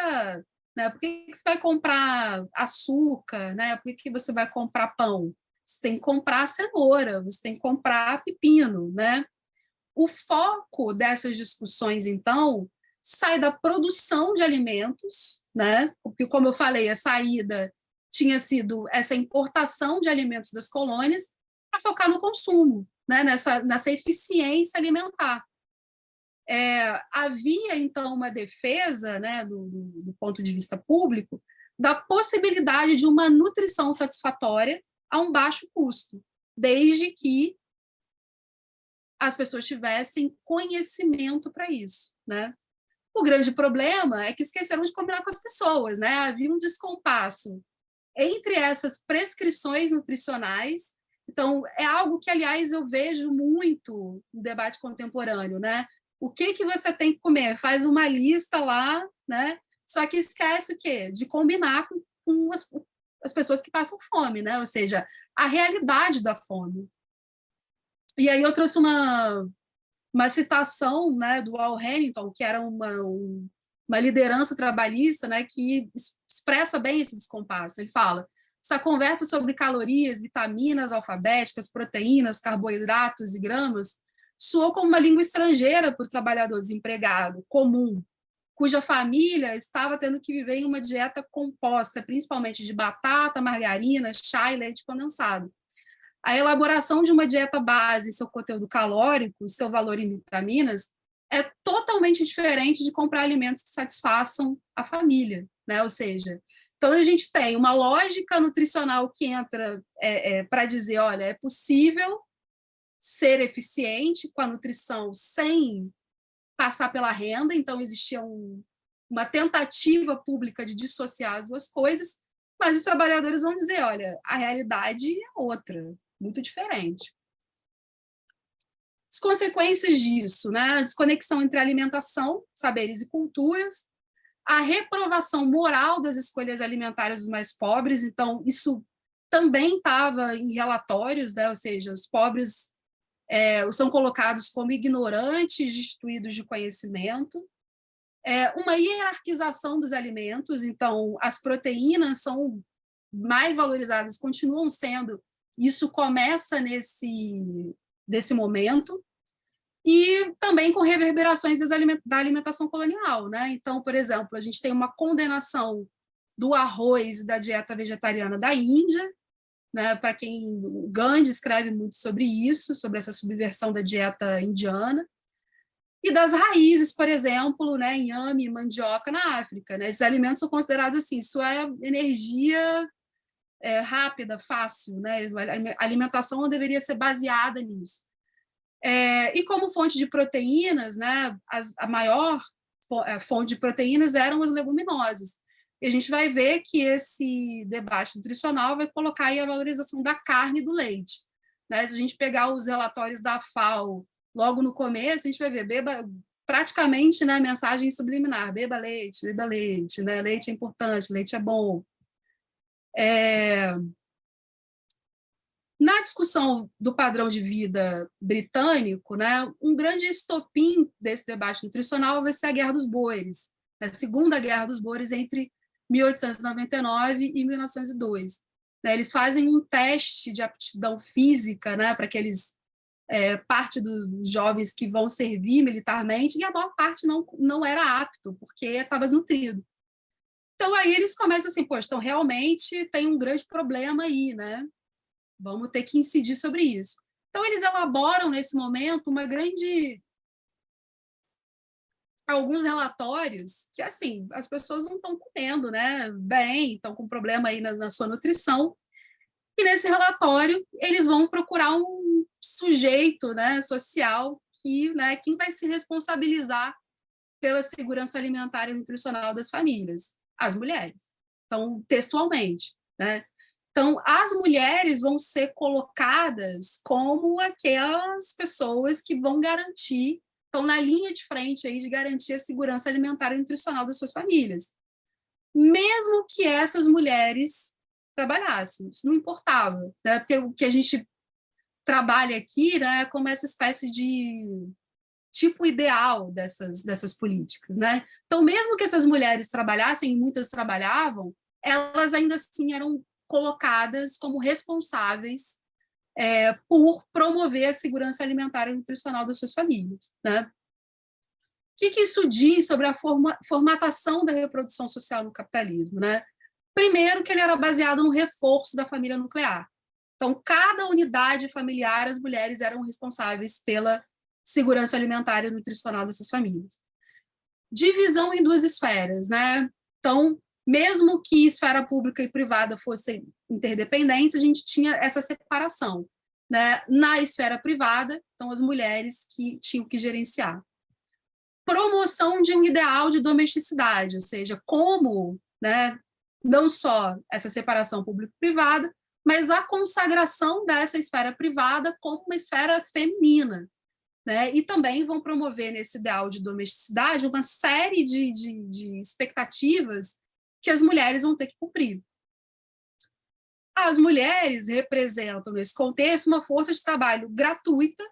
né? Por que você vai comprar açúcar, né? Por que você vai comprar pão? Você tem que comprar cenoura, você tem que comprar pepino, né? O foco dessas discussões, então, sai da produção de alimentos, né? Porque, como eu falei, a saída tinha sido essa importação de alimentos das colônias para focar no consumo, né? nessa eficiência alimentar. Havia, então, uma defesa, né, do ponto de vista público, da possibilidade de uma nutrição satisfatória a um baixo custo, desde que as pessoas tivessem conhecimento para isso, né? O grande problema é que esqueceram de combinar com as pessoas, né? Havia um descompasso entre essas prescrições nutricionais. Então, é algo que, aliás, eu vejo muito no debate contemporâneo, né? O que você tem que comer? Faz uma lista lá, né? Só que esquece o quê? De combinar com as pessoas que passam fome, né? Ou seja, a realidade da fome. E aí eu trouxe uma citação, né, do Al Hamilton, que era uma liderança trabalhista, né, que expressa bem esse descompasso. Ele fala, essa conversa sobre calorias, vitaminas alfabéticas, proteínas, carboidratos e gramas soou como uma língua estrangeira para o trabalhador desempregado, comum, cuja família estava tendo que viver em uma dieta composta, principalmente de batata, margarina, chá e leite condensado. A elaboração de uma dieta base, seu conteúdo calórico, seu valor em vitaminas, é totalmente diferente de comprar alimentos que satisfaçam a família, né? Ou seja, então a gente tem uma lógica nutricional que entra para dizer, olha, é possível ser eficiente com a nutrição sem passar pela renda, então existia uma tentativa pública de dissociar as duas coisas, mas os trabalhadores vão dizer, olha, a realidade é outra, muito diferente. As consequências disso, né? A desconexão entre alimentação, saberes e culturas, a reprovação moral das escolhas alimentares dos mais pobres, então isso também estava em relatórios, né? Ou seja, os pobres são colocados como ignorantes, destituídos de conhecimento, uma hierarquização dos alimentos, então as proteínas são mais valorizadas, continuam sendo. Isso começa desse momento, e também com reverberações da alimentação colonial, né? Então, por exemplo, a gente tem uma condenação do arroz e da dieta vegetariana da Índia, né? Para quem o Gandhi escreve muito sobre isso, sobre essa subversão da dieta indiana, e das raízes, por exemplo, né, inhame e mandioca na África. Né? Esses alimentos são considerados assim, isso é energia rápida, fácil, né? A alimentação não deveria ser baseada nisso. E como fonte de proteínas, né, a maior fonte de proteínas eram as leguminosas. E a gente vai ver que esse debate nutricional vai colocar aí a valorização da carne e do leite. Né? Se a gente pegar os relatórios da FAO logo no começo, a gente vai ver praticamente, né, mensagem subliminar: beba leite, né? Leite é importante, leite é bom. Na discussão do padrão de vida britânico, né, um grande estopim desse debate nutricional vai ser a Guerra dos Boeres, a Segunda Guerra dos Boeres entre 1899 e 1902. Né, eles fazem um teste de aptidão física, né, para aqueles parte dos jovens que vão servir militarmente, e a maior parte não era apto, porque estava desnutrido. Então, aí eles começam assim, poxa, então realmente tem um grande problema aí, né? Vamos ter que incidir sobre isso. Então, eles elaboram, nesse momento, alguns relatórios que, assim, as pessoas não estão comendo, né, bem, estão com problema aí na sua nutrição, e nesse relatório eles vão procurar um sujeito, né, social que, né, quem vai se responsabilizar pela segurança alimentar e nutricional das famílias? As mulheres. Então, textualmente, né? Então, as mulheres vão ser colocadas como aquelas pessoas que vão garantir, estão na linha de frente aí de garantir a segurança alimentar e nutricional das suas famílias. Mesmo que essas mulheres trabalhassem, isso não importava, né? Porque o que a gente trabalha aqui, né, é como essa espécie de tipo ideal dessas políticas, né? Então, mesmo que essas mulheres trabalhassem, muitas trabalhavam, elas ainda assim eram colocadas como responsáveis por promover a segurança alimentar e nutricional das suas famílias, né? O que isso diz sobre a formatação da reprodução social no capitalismo, né? Primeiro, que ele era baseado no reforço da família nuclear. Então, cada unidade familiar, as mulheres eram responsáveis pela segurança alimentar e nutricional dessas famílias. Divisão em duas esferas, né? Então, mesmo que esfera pública e privada fossem interdependentes, a gente tinha essa separação, né? Na esfera privada, então as mulheres que tinham que gerenciar. Promoção de um ideal de domesticidade, ou seja, como, né, não só essa separação público-privada, mas a consagração dessa esfera privada como uma esfera feminina, né? E também vão promover nesse ideal de domesticidade uma série de expectativas que as mulheres vão ter que cumprir. As mulheres representam, nesse contexto, uma força de trabalho gratuita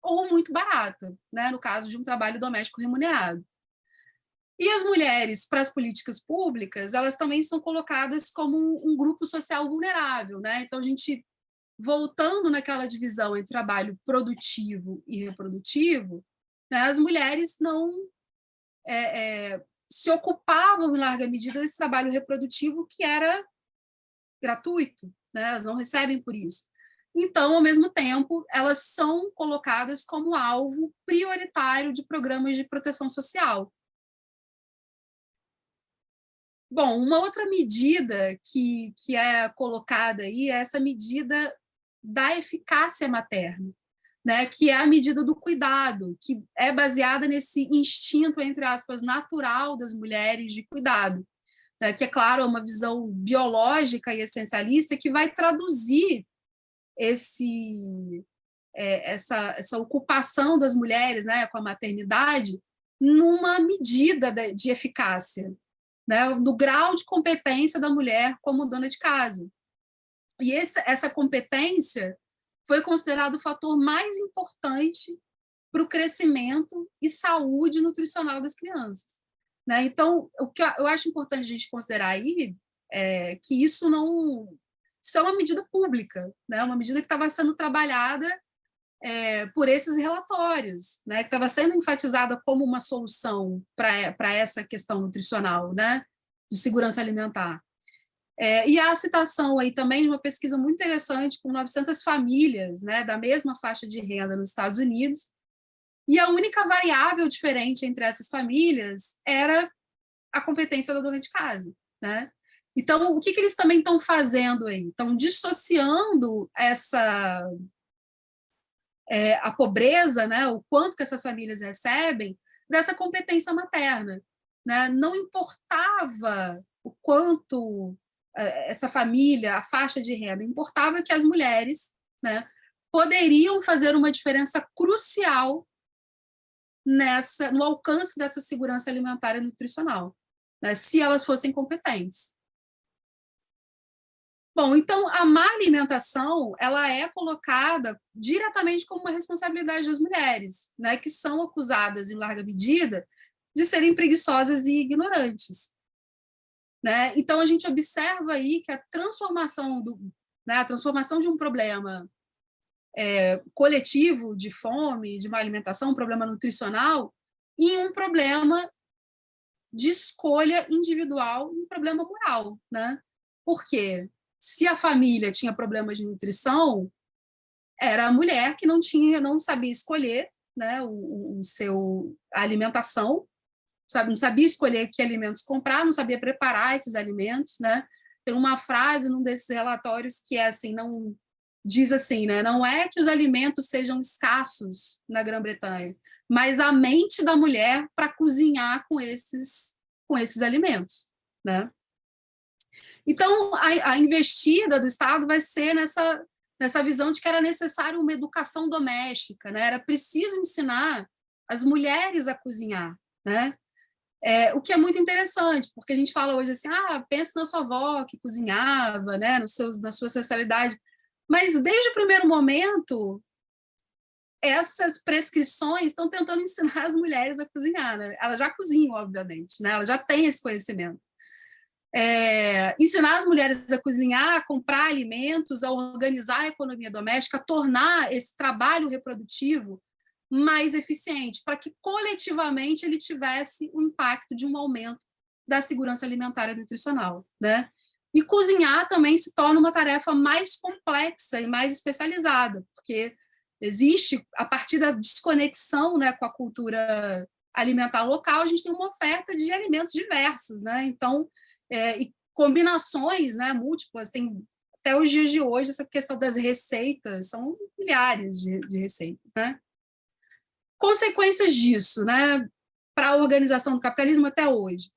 ou muito barata, né? No caso de um trabalho doméstico remunerado. E as mulheres, para as políticas públicas, elas também são colocadas como um grupo social vulnerável, né? Então, a gente, voltando naquela divisão entre trabalho produtivo e reprodutivo, né, as mulheres não se ocupavam, em larga medida, desse trabalho reprodutivo que era gratuito, né? Elas não recebem por isso. Então, ao mesmo tempo, elas são colocadas como alvo prioritário de programas de proteção social. Bom, uma outra medida que é colocada aí é essa medida da eficácia materna, né, que é a medida do cuidado, que é baseada nesse instinto, entre aspas, natural das mulheres de cuidado, né, que, é claro, é uma visão biológica e essencialista que vai traduzir essa ocupação das mulheres, né, com a maternidade numa medida de eficácia, né, do grau de competência da mulher como dona de casa. E essa competência foi considerado o fator mais importante para o crescimento e saúde nutricional das crianças, né? Então, o que eu acho importante a gente considerar aí é que isso é uma medida pública, né? Uma medida que estava sendo trabalhada por esses relatórios, né? Que estava sendo enfatizada como uma solução para essa questão nutricional, né? De segurança alimentar. E há a citação aí também de uma pesquisa muito interessante com 900 famílias, né, da mesma faixa de renda nos Estados Unidos, E a única variável diferente entre essas famílias era a competência da dona de casa, né? Então, o que eles também estão fazendo aí? Estão dissociando a pobreza, né, o quanto que essas famílias recebem, dessa competência materna. Né? Não importava o quanto essa família, a faixa de renda, importava que as mulheres, né, poderiam fazer uma diferença crucial no alcance dessa segurança alimentar e nutricional, né, se elas fossem competentes. Bom, então a má alimentação ela é colocada diretamente como uma responsabilidade das mulheres, né, que são acusadas em larga medida de serem preguiçosas e ignorantes, né? Então a gente observa aí que a transformação de um problema coletivo de fome, de má alimentação, um problema nutricional, em um problema de escolha individual, um problema moral, né? Por quê? Se a família tinha problemas de nutrição, era a mulher que não sabia escolher, né, a alimentação, não sabia escolher que alimentos comprar, não sabia preparar esses alimentos, né? Tem uma frase num desses relatórios que é assim, diz assim, né, não é que os alimentos sejam escassos na Grã-Bretanha, mas a mente da mulher para cozinhar com esses alimentos, né? Então, a investida do Estado vai ser nessa visão de que era necessário uma educação doméstica, né? Era preciso ensinar as mulheres a cozinhar, né? O que é muito interessante, porque a gente fala hoje assim, pensa na sua avó que cozinhava, né? Na sua ancestralidade, mas desde o primeiro momento, essas prescrições estão tentando ensinar as mulheres a cozinhar, né? Elas já cozinham, obviamente, né? Elas já têm esse conhecimento. Ensinar as mulheres a cozinhar, a comprar alimentos, a organizar a economia doméstica, a tornar esse trabalho reprodutivo mais eficiente, para que coletivamente ele tivesse o impacto de um aumento da segurança alimentar e nutricional, né? E cozinhar também se torna uma tarefa mais complexa e mais especializada, porque existe, a partir da desconexão, né, com a cultura alimentar local, a gente tem uma oferta de alimentos diversos, né? Então, e combinações, né, múltiplas, tem até os dias de hoje essa questão das receitas, são milhares de receitas, né? Consequências disso, né, para a organização do capitalismo até hoje.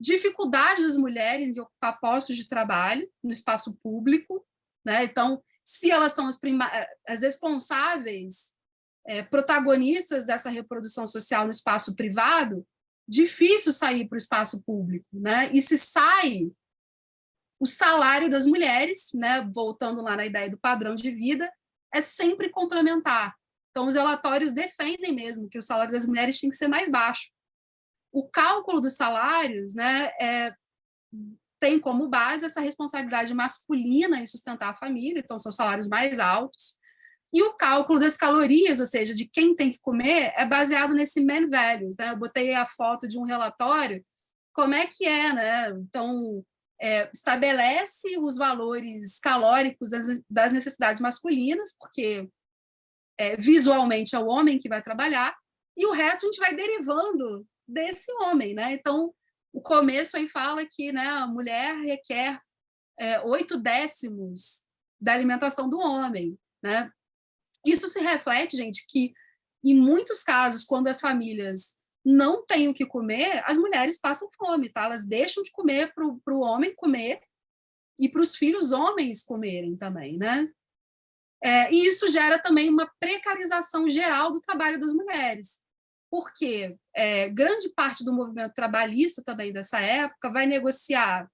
Dificuldade das mulheres em ocupar postos de trabalho no espaço público, né? Então, se elas são as responsáveis, protagonistas dessa reprodução social no espaço privado, difícil sair para o espaço público, né? E se sai, o salário das mulheres, né, voltando lá na ideia do padrão de vida, é sempre complementar. Então, os relatórios defendem mesmo que o salário das mulheres tem que ser mais baixo. O cálculo dos salários, né, tem como base essa responsabilidade masculina em sustentar a família, então são salários mais altos. E o cálculo das calorias, ou seja, de quem tem que comer, é baseado nesse man values, né? Eu botei a foto de um relatório, como é que é, né? Então, estabelece os valores calóricos das necessidades masculinas, porque visualmente é o homem que vai trabalhar, e o resto a gente vai derivando desse homem, né? Então, o começo aí fala que, né, a mulher requer 8/10 da alimentação do homem, né? Isso se reflete, gente, que em muitos casos, quando as famílias não têm o que comer, as mulheres passam fome, tá? Elas deixam de comer para o homem comer e para os filhos homens comerem também, né? E isso gera também uma precarização geral do trabalho das mulheres, porque grande parte do movimento trabalhista também dessa época vai negociar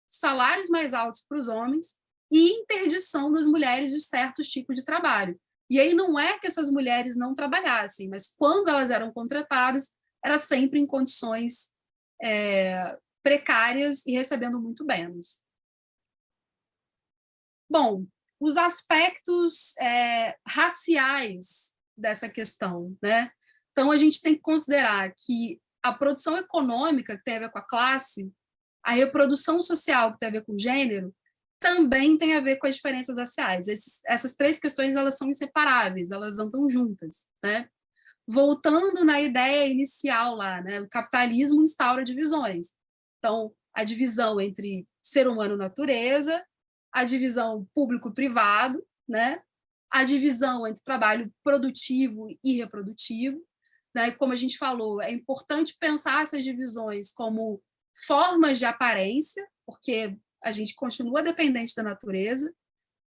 salários mais altos para os homens e interdição das mulheres de certos tipos de trabalho. E aí não é que essas mulheres não trabalhassem, mas quando elas eram contratadas, era sempre em condições precárias e recebendo muito menos. Bom, os aspectos raciais dessa questão, né? Então, a gente tem que considerar que a produção econômica, que tem a ver com a classe, a reprodução social, que tem a ver com o gênero, também tem a ver com as diferenças raciais. Essas três questões, elas são inseparáveis, elas não estão juntas, né? voltando na ideia inicial lá, né? O capitalismo instaura divisões. Então, a divisão entre ser humano e natureza, a divisão público-privado, né? A divisão entre trabalho produtivo e reprodutivo, né? Como a gente falou, é importante pensar essas divisões como formas de aparência, porque a gente continua dependente da natureza.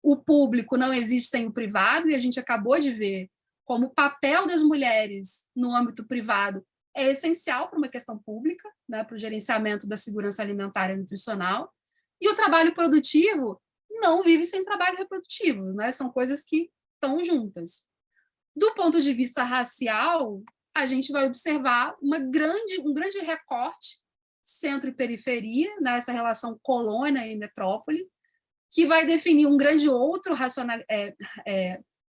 O público não existe sem o privado, e a gente acabou de ver como o papel das mulheres no âmbito privado é essencial para uma questão pública, né, para o gerenciamento da segurança alimentar e nutricional. E o trabalho produtivo não vive sem trabalho reprodutivo, né? São coisas que estão juntas. Do ponto de vista racial, a gente vai observar um grande recorte centro e periferia, nessa relação colônia e metrópole, que vai definir um grande outro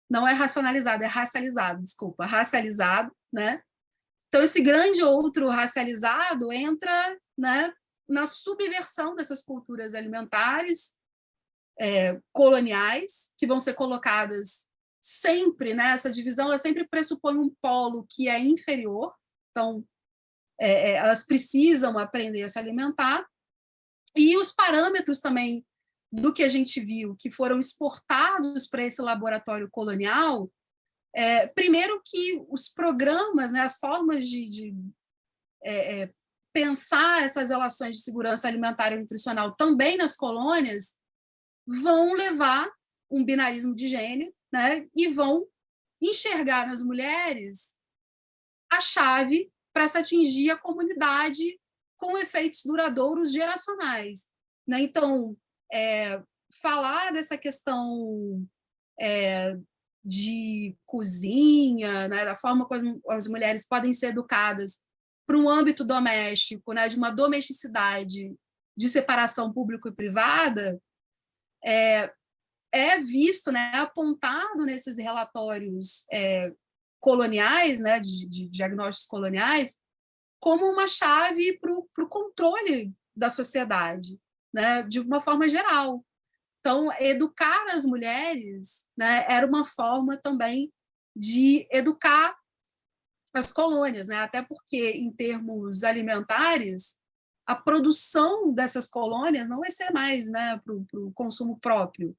não é racionalizado, é racializado, desculpa, racializado, né? Então, esse grande outro racializado entra, né, na subversão dessas culturas alimentares coloniais, que vão ser colocadas sempre, né? Essa divisão ela sempre pressupõe um polo que é inferior, então elas precisam aprender a se alimentar, e os parâmetros também do que a gente viu, que foram exportados para esse laboratório colonial, primeiro que os programas, né, as formas de pensar essas relações de segurança alimentar e nutricional também nas colônias vão levar um binarismo de gênero, né, e vão enxergar nas mulheres a chave para se atingir a comunidade com efeitos duradouros geracionais, né? Então, falar dessa questão de cozinha, né, da forma como as mulheres podem ser educadas para um âmbito doméstico, né, de uma domesticidade de separação público e privada, é visto, né, apontado nesses relatórios coloniais, né, de diagnósticos coloniais, como uma chave para o controle da sociedade, né, de uma forma geral. Então, educar as mulheres, né, era uma forma também de educar as colônias, né, até porque, em termos alimentares, a produção dessas colônias não vai ser mais, né, para o consumo próprio,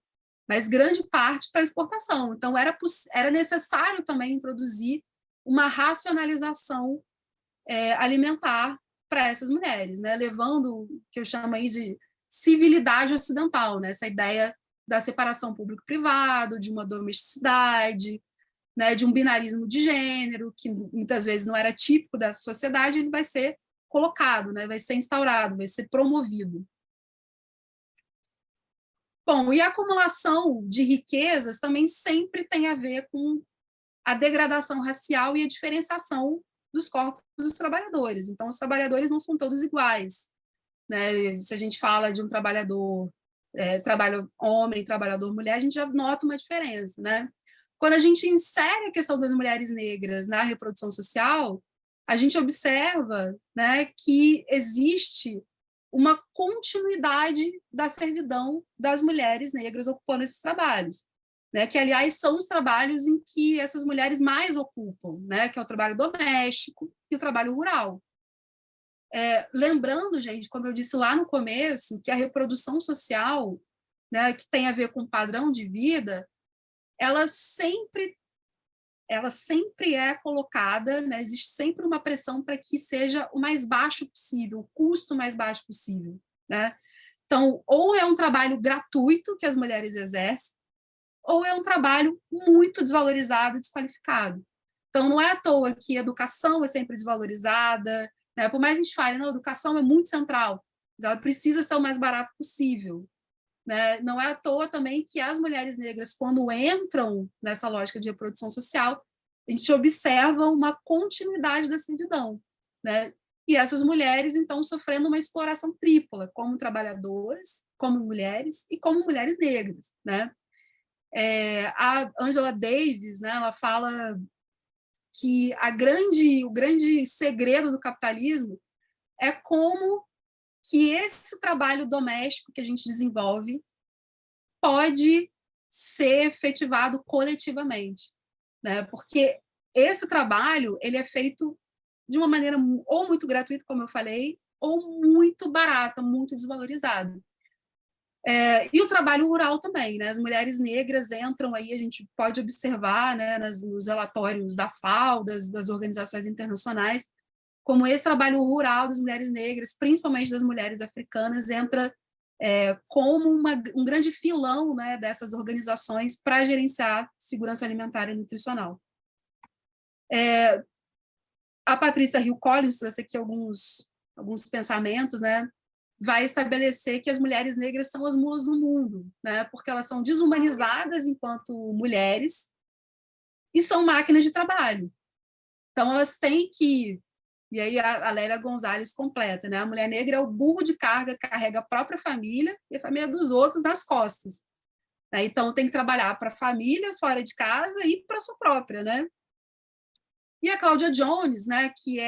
mas grande parte para exportação. Então, era necessário também introduzir uma racionalização alimentar para essas mulheres, né? Levando o que eu chamo aí de civilidade ocidental, né? Essa ideia da separação público-privado, de uma domesticidade, né? De um binarismo de gênero, que muitas vezes não era típico dessa sociedade, ele vai ser colocado, né? Vai ser instaurado, vai ser promovido. Bom, e a acumulação de riquezas também sempre tem a ver com a degradação racial e a diferenciação dos corpos dos trabalhadores. Então, os trabalhadores não são todos iguais, né? Se a gente fala de um trabalhador, trabalho homem, trabalhador mulher, a gente já nota uma diferença, né? Quando a gente insere a questão das mulheres negras na reprodução social, a gente observa, né, que existe uma continuidade da servidão das mulheres negras ocupando esses trabalhos, né, que, aliás, são os trabalhos em que essas mulheres mais ocupam, né, que é o trabalho doméstico e o trabalho rural. Lembrando, gente, como eu disse lá no começo, que a reprodução social, né, que tem a ver com o padrão de vida, ela sempre é colocada, né, existe sempre uma pressão para que seja o mais baixo possível, o custo mais baixo possível, né? Então, ou é um trabalho gratuito que as mulheres exercem, ou é um trabalho muito desvalorizado e desqualificado. Então, não é à toa que a educação é sempre desvalorizada, né? Por mais que a gente fale, não, a educação é muito central, mas ela precisa ser o mais barato possível, né? Não é à toa também que as mulheres negras, quando entram nessa lógica de reprodução social, a gente observa uma continuidade da servidão, né? E essas mulheres, então, sofrendo uma exploração tripla, como trabalhadoras, como mulheres e como mulheres negras, né? A Angela Davis, né, ela fala que o grande segredo do capitalismo é como que esse trabalho doméstico que a gente desenvolve pode ser efetivado coletivamente, né? Porque esse trabalho ele é feito de uma maneira ou muito gratuita, como eu falei, ou muito barata, muito desvalorizada. E o trabalho rural também, né? As mulheres negras entram aí, a gente pode observar, né, nos relatórios da FAO, das organizações internacionais, como esse trabalho rural das mulheres negras, principalmente das mulheres africanas, entra como um grande filão, né, dessas organizações para gerenciar segurança alimentar e nutricional. A Patrícia Hill Collins trouxe aqui alguns pensamentos, né? Vai estabelecer que as mulheres negras são as mulas do mundo, né? Porque elas são desumanizadas enquanto mulheres e são máquinas de trabalho. Então, elas têm que... E aí a Lélia Gonzalez completa, né? A mulher negra é o burro de carga, carrega a própria família e a família dos outros nas costas. Então, tem que trabalhar para famílias fora de casa e para sua própria, né? E a Cláudia Jones, né, que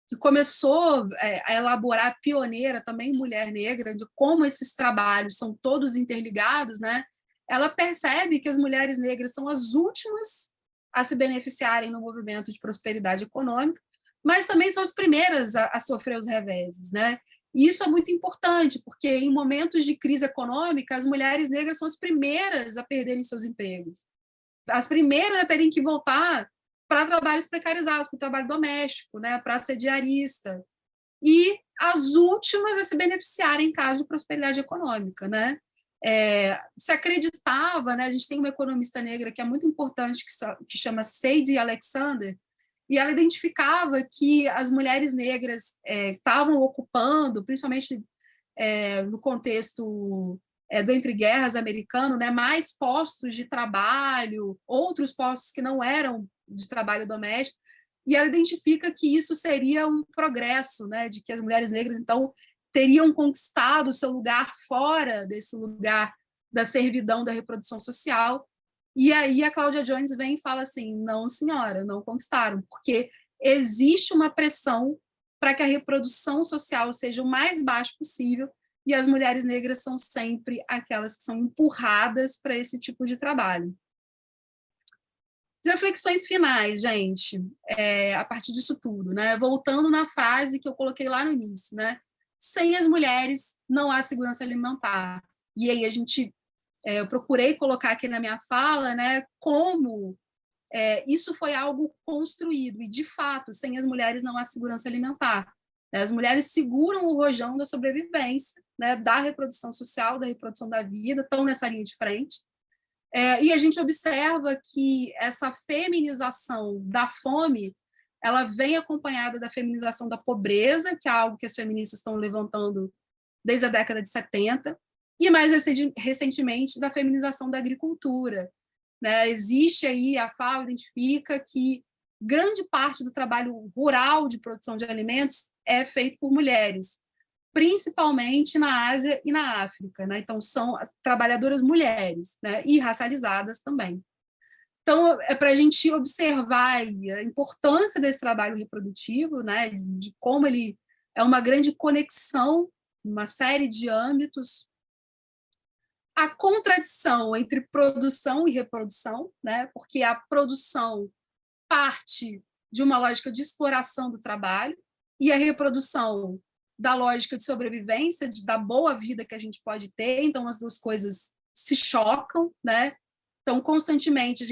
que começou a elaborar, pioneira, também mulher negra, de como esses trabalhos são todos interligados, né? Ela percebe que as mulheres negras são as últimas a se beneficiarem no movimento de prosperidade econômica, mas também são as primeiras a sofrer os reveses, né? E isso é muito importante, porque em momentos de crise econômica, as mulheres negras são as primeiras a perderem seus empregos, as primeiras a terem que voltar para trabalhos precarizados, para o trabalho doméstico, né, para assediarista, e as últimas a se beneficiarem em caso de prosperidade econômica, né? Se acreditava, né, a gente tem uma economista negra que é muito importante, que chama Sadie Alexander, e ela identificava que as mulheres negras estavam ocupando, principalmente no contexto do entre guerras americano, né, mais postos de trabalho, outros postos que não eram de trabalho doméstico, e ela identifica que isso seria um progresso, né, de que as mulheres negras, então, teriam conquistado o seu lugar fora desse lugar da servidão da reprodução social. E aí a Cláudia Jones vem e fala assim, não, senhora, não conquistaram, porque existe uma pressão para que a reprodução social seja o mais baixo possível, e as mulheres negras são sempre aquelas que são empurradas para esse tipo de trabalho. As reflexões finais, gente, a partir disso tudo, né? Voltando na frase que eu coloquei lá no início, né? Sem as mulheres não há segurança alimentar. E aí eu procurei colocar aqui na minha fala, né? Como isso foi algo construído, e de fato, sem as mulheres não há segurança alimentar. As mulheres seguram o rojão da sobrevivência, né? Da reprodução social, da reprodução da vida, estão nessa linha de frente. E a gente observa que essa feminização da fome, ela vem acompanhada da feminização da pobreza, que é algo que as feministas estão levantando desde a década de 70, e mais recentemente da feminização da agricultura, né? Existe aí, a FAO identifica que grande parte do trabalho rural de produção de alimentos é feito por mulheres, principalmente na Ásia e na África, né? Então, são trabalhadoras mulheres, né? E racializadas também. Então, é para a gente observar a importância desse trabalho reprodutivo, né? De como ele é uma grande conexão, uma série de âmbitos, a contradição entre produção e reprodução, né? Porque a produção parte de uma lógica de exploração do trabalho e a reprodução da lógica de sobrevivência, da boa vida que a gente pode ter. Então, as duas coisas se chocam, né? Então, constantemente, a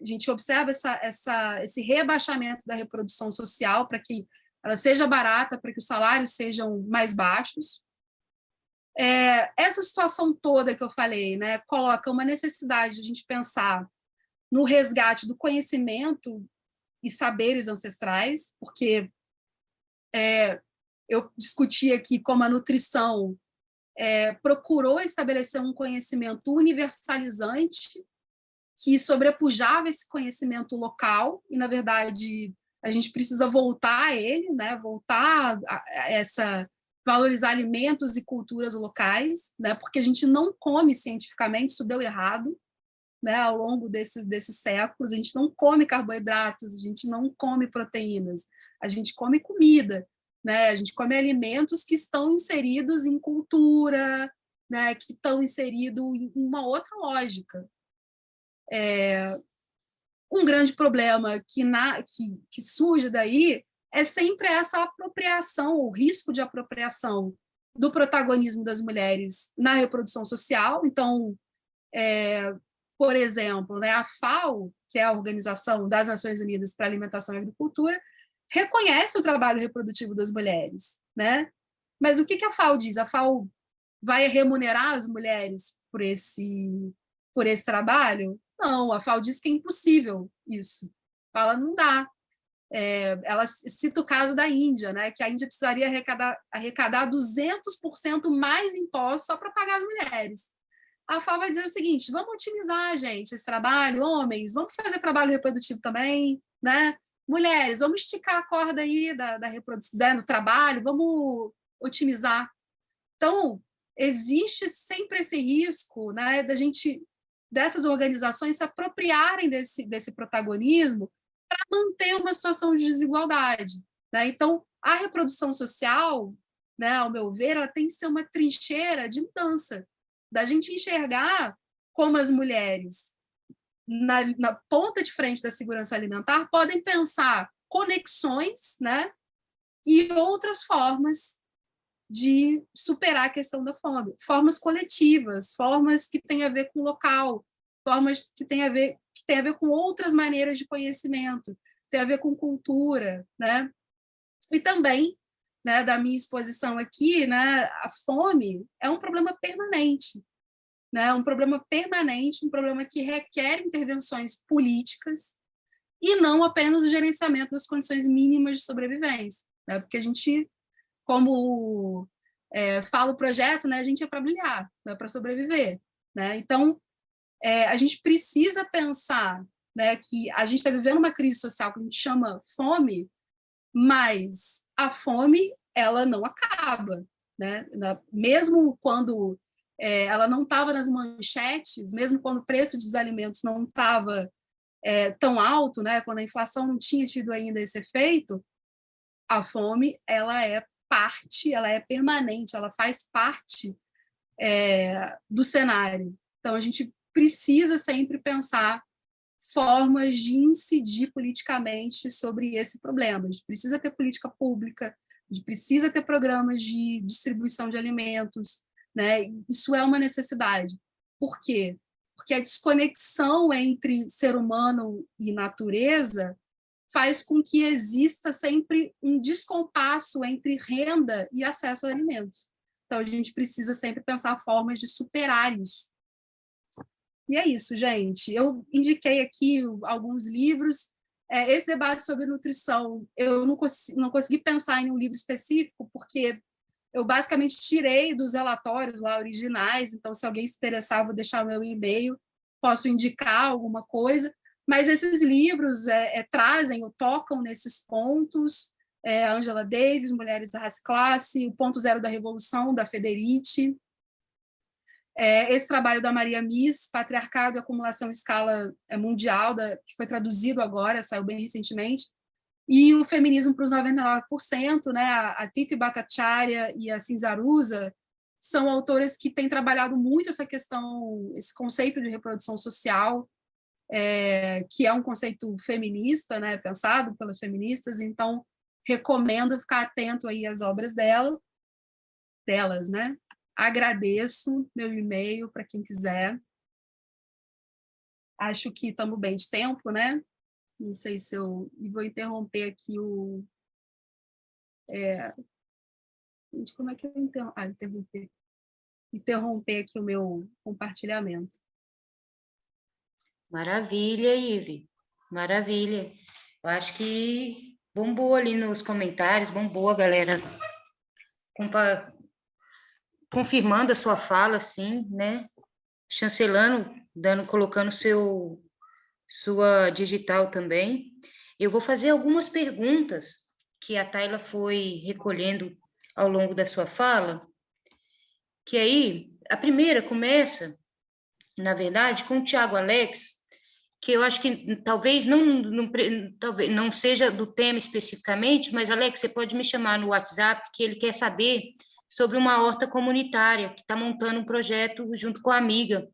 gente observa esse rebaixamento da reprodução social para que ela seja barata, para que os salários sejam mais baixos. Essa situação toda que eu falei, né, coloca uma necessidade de a gente pensar no resgate do conhecimento e saberes ancestrais, porque eu discuti aqui como a nutrição procurou estabelecer um conhecimento universalizante que sobrepujava esse conhecimento local, e, na verdade, a gente precisa voltar a ele, né? Voltar a valorizar alimentos e culturas locais, né? Porque a gente não come cientificamente, isso deu errado, né? Ao longo desses séculos, a gente não come carboidratos, a gente não come proteínas, a gente come comida, né? A gente come alimentos que estão inseridos em cultura, né? Que estão inseridos em uma outra lógica. um grande problema que surge daí é sempre essa apropriação, o risco de apropriação do protagonismo das mulheres na reprodução social. Então, por exemplo, né, a FAO, que é a Organização das Nações Unidas para a Alimentação e Agricultura, reconhece o trabalho reprodutivo das mulheres, né? Mas o que a FAO diz? A FAO vai remunerar as mulheres por esse trabalho? Não, a FAO diz que é impossível isso. Fala, não dá. Ela cita o caso da Índia, né, que a Índia precisaria arrecadar 200% mais impostos só para pagar as mulheres. A FAO vai dizer o seguinte: vamos otimizar, gente, esse trabalho, homens, vamos fazer trabalho reprodutivo também, né? Mulheres, vamos esticar a corda aí da reprodução, no trabalho, vamos otimizar. Então, existe sempre esse risco, né, dessas organizações se apropriarem desse protagonismo para manter uma situação de desigualdade, né? Então, a reprodução social, né, ao meu ver, ela tem que ser uma trincheira de mudança, da gente enxergar como as mulheres, na ponta de frente da segurança alimentar, podem pensar conexões, né, e outras formas de superar a questão da fome, formas coletivas, formas que têm a ver com o local, formas que têm a ver com outras maneiras de conhecimento, tem a ver com cultura, né? E também, né, da minha exposição aqui, né, a fome é um problema permanente, né? Um problema permanente, um problema que requer intervenções políticas e não apenas o gerenciamento das condições mínimas de sobrevivência, né? Porque a gente, como fala o projeto, né, a gente é para brilhar, não é para sobreviver, né? Então, a gente precisa pensar, né, que a gente está vivendo uma crise social que a gente chama fome, mas a fome ela não acaba, né? Mesmo quando ela não estava nas manchetes, mesmo quando o preço dos alimentos não estava tão alto, né? Quando a inflação não tinha tido ainda esse efeito, a fome ela é parte, ela é permanente, ela faz parte do cenário. Então, a gente precisa sempre pensar formas de incidir politicamente sobre esse problema. A gente precisa ter política pública, a gente precisa ter programas de distribuição de alimentos, né? Isso é uma necessidade. Por quê? Porque a desconexão entre ser humano e natureza faz com que exista sempre um descompasso entre renda e acesso a alimentos. Então, a gente precisa sempre pensar formas de superar isso. E é isso, gente. Eu indiquei aqui alguns livros. Esse debate sobre nutrição, eu não consegui pensar em um livro específico, porque eu basicamente tirei dos relatórios lá originais, então, se alguém se interessar, vou deixar o meu e-mail, posso indicar alguma coisa, mas esses livros trazem ou tocam nesses pontos, Angela Davis, Mulheres da Raça e Classe, O Ponto Zero da Revolução, da Federici, esse trabalho da Maria Mies, Patriarcado e Acumulação em Escala Mundial, que foi traduzido agora, saiu bem recentemente, e o Feminismo para os 99%, né? A Titi Bhattacharya e a Cinzaruza são autoras que têm trabalhado muito essa questão, esse conceito de reprodução social, que é um conceito feminista, né? Pensado pelas feministas, então recomendo ficar atento aí às obras delas, né? Agradeço meu e-mail para quem quiser. Acho que estamos bem de tempo, né? Não sei se eu vou interromper aqui o. Gente, como é que eu interromper aqui o meu compartilhamento? Maravilha, Ive. Maravilha. Eu acho que bombou ali nos comentários, bombou a galera confirmando a sua fala, assim, né? Chancelando, colocando sua digital também. Eu vou fazer algumas perguntas que a Tayla foi recolhendo ao longo da sua fala, que aí, a primeira começa, na verdade, com o Tiago Alex, que eu acho que talvez não seja do tema especificamente, mas, Alex, você pode me chamar no WhatsApp, que ele quer saber sobre uma horta comunitária, que está montando um projeto junto com a amiga,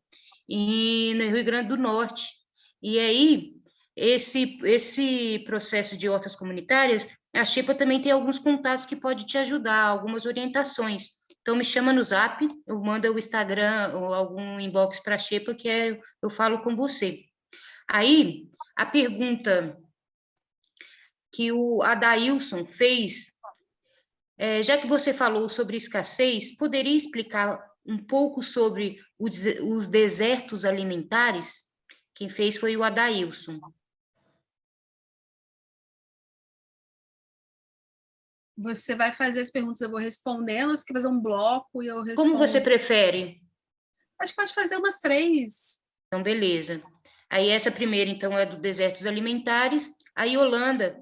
no Rio Grande do Norte. E aí, esse processo de hortas comunitárias, a Xepa também tem alguns contatos que pode te ajudar, algumas orientações. Então, me chama no Zap, eu mando o Instagram ou algum inbox para a Xepa, eu falo com você. Aí, a pergunta que o Adailson fez, já que você falou sobre escassez, poderia explicar um pouco sobre os desertos alimentares? Quem fez foi o Adailson. Você vai fazer as perguntas, eu vou respondendo, você quer fazer um bloco e eu Como você respondo? prefere? Acho que pode fazer umas 3. Então, beleza. Aí, essa primeira, então, é do desertos alimentares. A Yolanda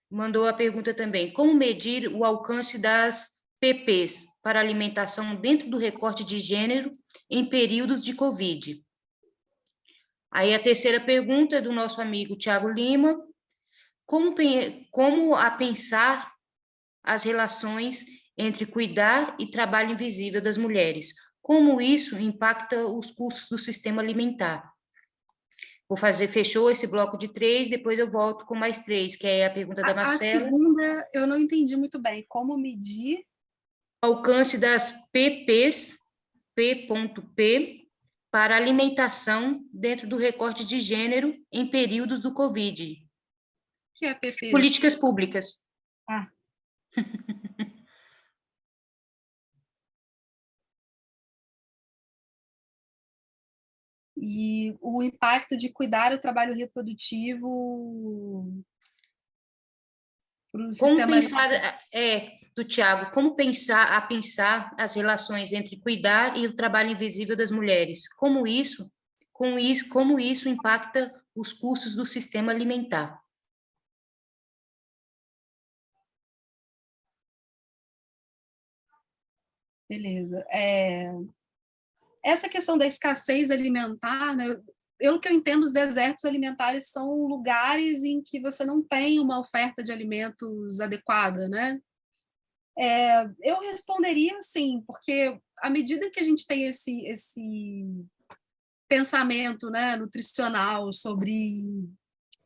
mandou a pergunta também: como medir o alcance das PPs para alimentação dentro do recorte de gênero em períodos de Covid? Aí, a terceira pergunta é do nosso amigo Tiago Lima: como a pensar as relações entre cuidar e trabalho invisível das mulheres? Como isso impacta os custos do sistema alimentar? Fechou esse bloco de 3, depois eu volto com mais 3, que é a pergunta da A Marcela. segunda, eu não entendi muito bem. Como medir? Alcance das PPs, P.P, para alimentação dentro do recorte de gênero em períodos do Covid. O que é PPs? Políticas públicas. Ah. E o impacto de cuidar do trabalho reprodutivo para o sistema Pensar, do Tiago, como pensar as relações entre cuidar e o trabalho invisível das mulheres? Como isso impacta os custos do sistema alimentar? Beleza. Essa questão da escassez alimentar, né? Pelo que eu entendo, os desertos alimentares são lugares em que você não tem uma oferta de alimentos adequada, né? Eu responderia sim, porque à medida que a gente tem esse pensamento, né, nutricional sobre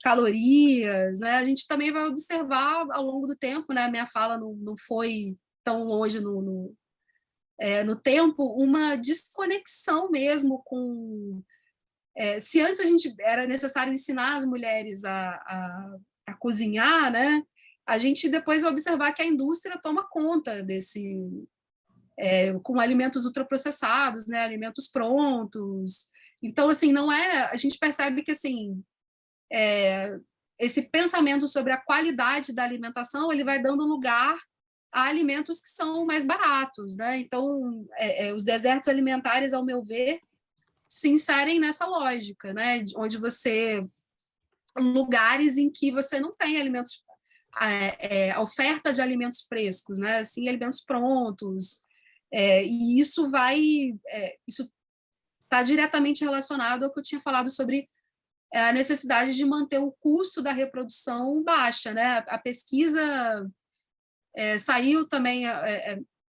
calorias, né, a gente também vai observar ao longo do tempo, né, a minha fala não foi tão longe no tempo, uma desconexão mesmo com... se antes a gente era necessário ensinar as mulheres a cozinhar, né, a gente depois vai observar que a indústria toma conta com alimentos ultraprocessados, né, alimentos prontos. Então, assim, não é... A gente percebe que, assim, esse pensamento sobre a qualidade da alimentação, ele vai dando lugar a alimentos que são mais baratos, né? Então, os desertos alimentares, ao meu ver, se inserem nessa lógica, né? Onde lugares em que você não tem alimentos, a oferta de alimentos frescos, né? Assim, alimentos prontos, e isso isso está diretamente relacionado ao que eu tinha falado sobre a necessidade de manter o custo da reprodução baixa, né? A pesquisa saiu também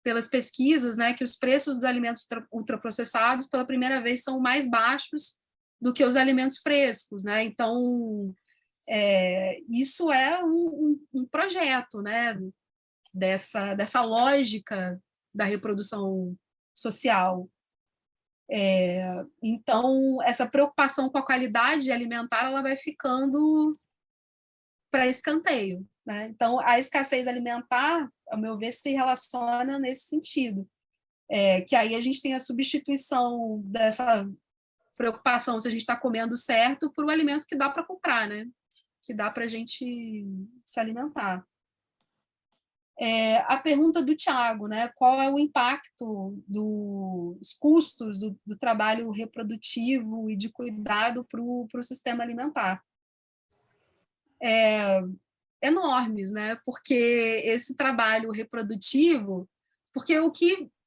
pelas pesquisas, né, que os preços dos alimentos ultraprocessados pela primeira vez são mais baixos do que os alimentos frescos, né? Então isso é um projeto, né, dessa lógica da reprodução social. Então, essa preocupação com a qualidade alimentar, ela vai ficando para escanteio, né? Então, a escassez alimentar, ao meu ver, se relaciona nesse sentido, que aí a gente tem a substituição dessa preocupação se a gente está comendo certo por um alimento que dá para comprar, né? Que dá para a gente se alimentar. A pergunta do Tiago, né? Qual é o impacto dos custos do trabalho reprodutivo e de cuidado para o sistema alimentar? Enormes, né? Porque esse trabalho reprodutivo, porque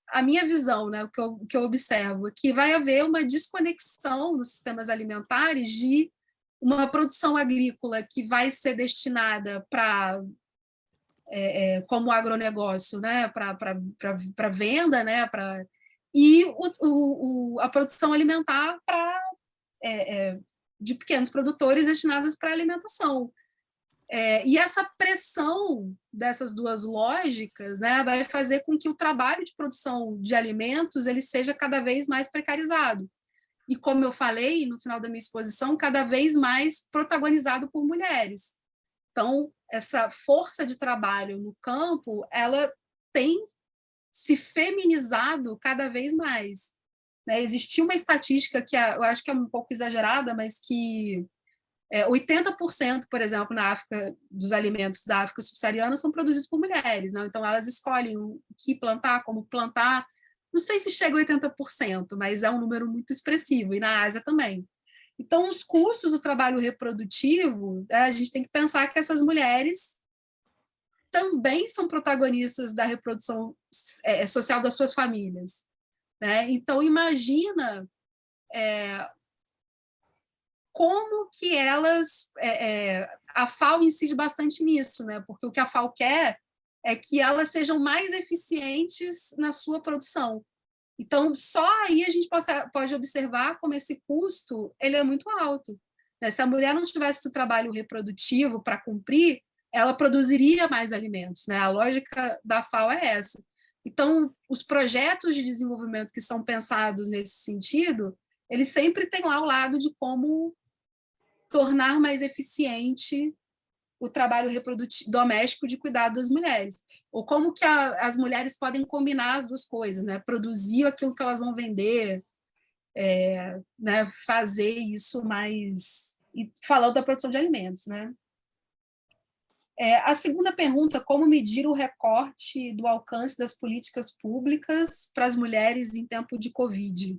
a minha visão, né, o que eu observo, é que vai haver uma desconexão nos sistemas alimentares de uma produção agrícola que vai ser destinada para como agronegócio, né, para venda, né, e a produção alimentar para de pequenos produtores destinadas para alimentação. E essa pressão dessas duas lógicas, né, vai fazer com que o trabalho de produção de alimentos ele seja cada vez mais precarizado. E, como eu falei no final da minha exposição, cada vez mais protagonizado por mulheres. Então, essa força de trabalho no campo, ela tem se feminizado cada vez mais. Né? Existia uma estatística que eu acho que é um pouco exagerada, mas que 80%, por exemplo, na África, dos alimentos da África subsaariana são produzidos por mulheres. Né? Então, elas escolhem o que plantar, como plantar. Não sei se chega a 80%, mas é um número muito expressivo, e na Ásia também. Então, os custos do trabalho reprodutivo, a gente tem que pensar que essas mulheres também são protagonistas da reprodução social das suas famílias. Né? Então, imagina como que elas... a FAO incide bastante nisso, né? Porque o que a FAO quer é que elas sejam mais eficientes na sua produção. Então, só aí a gente pode observar como esse custo ele é muito alto. Né? Se a mulher não tivesse o trabalho reprodutivo para cumprir, ela produziria mais alimentos. Né? A lógica da FAO é essa. Então, os projetos de desenvolvimento que são pensados nesse sentido, eles sempre têm lá o lado de como tornar mais eficiente o trabalho doméstico de cuidado das mulheres, ou como que as mulheres podem combinar as duas coisas, né? Produzir aquilo que elas vão vender, né? Fazer isso mais... E falando da produção de alimentos, né? A segunda pergunta, como medir o recorte do alcance das políticas públicas para as mulheres em tempo de Covid?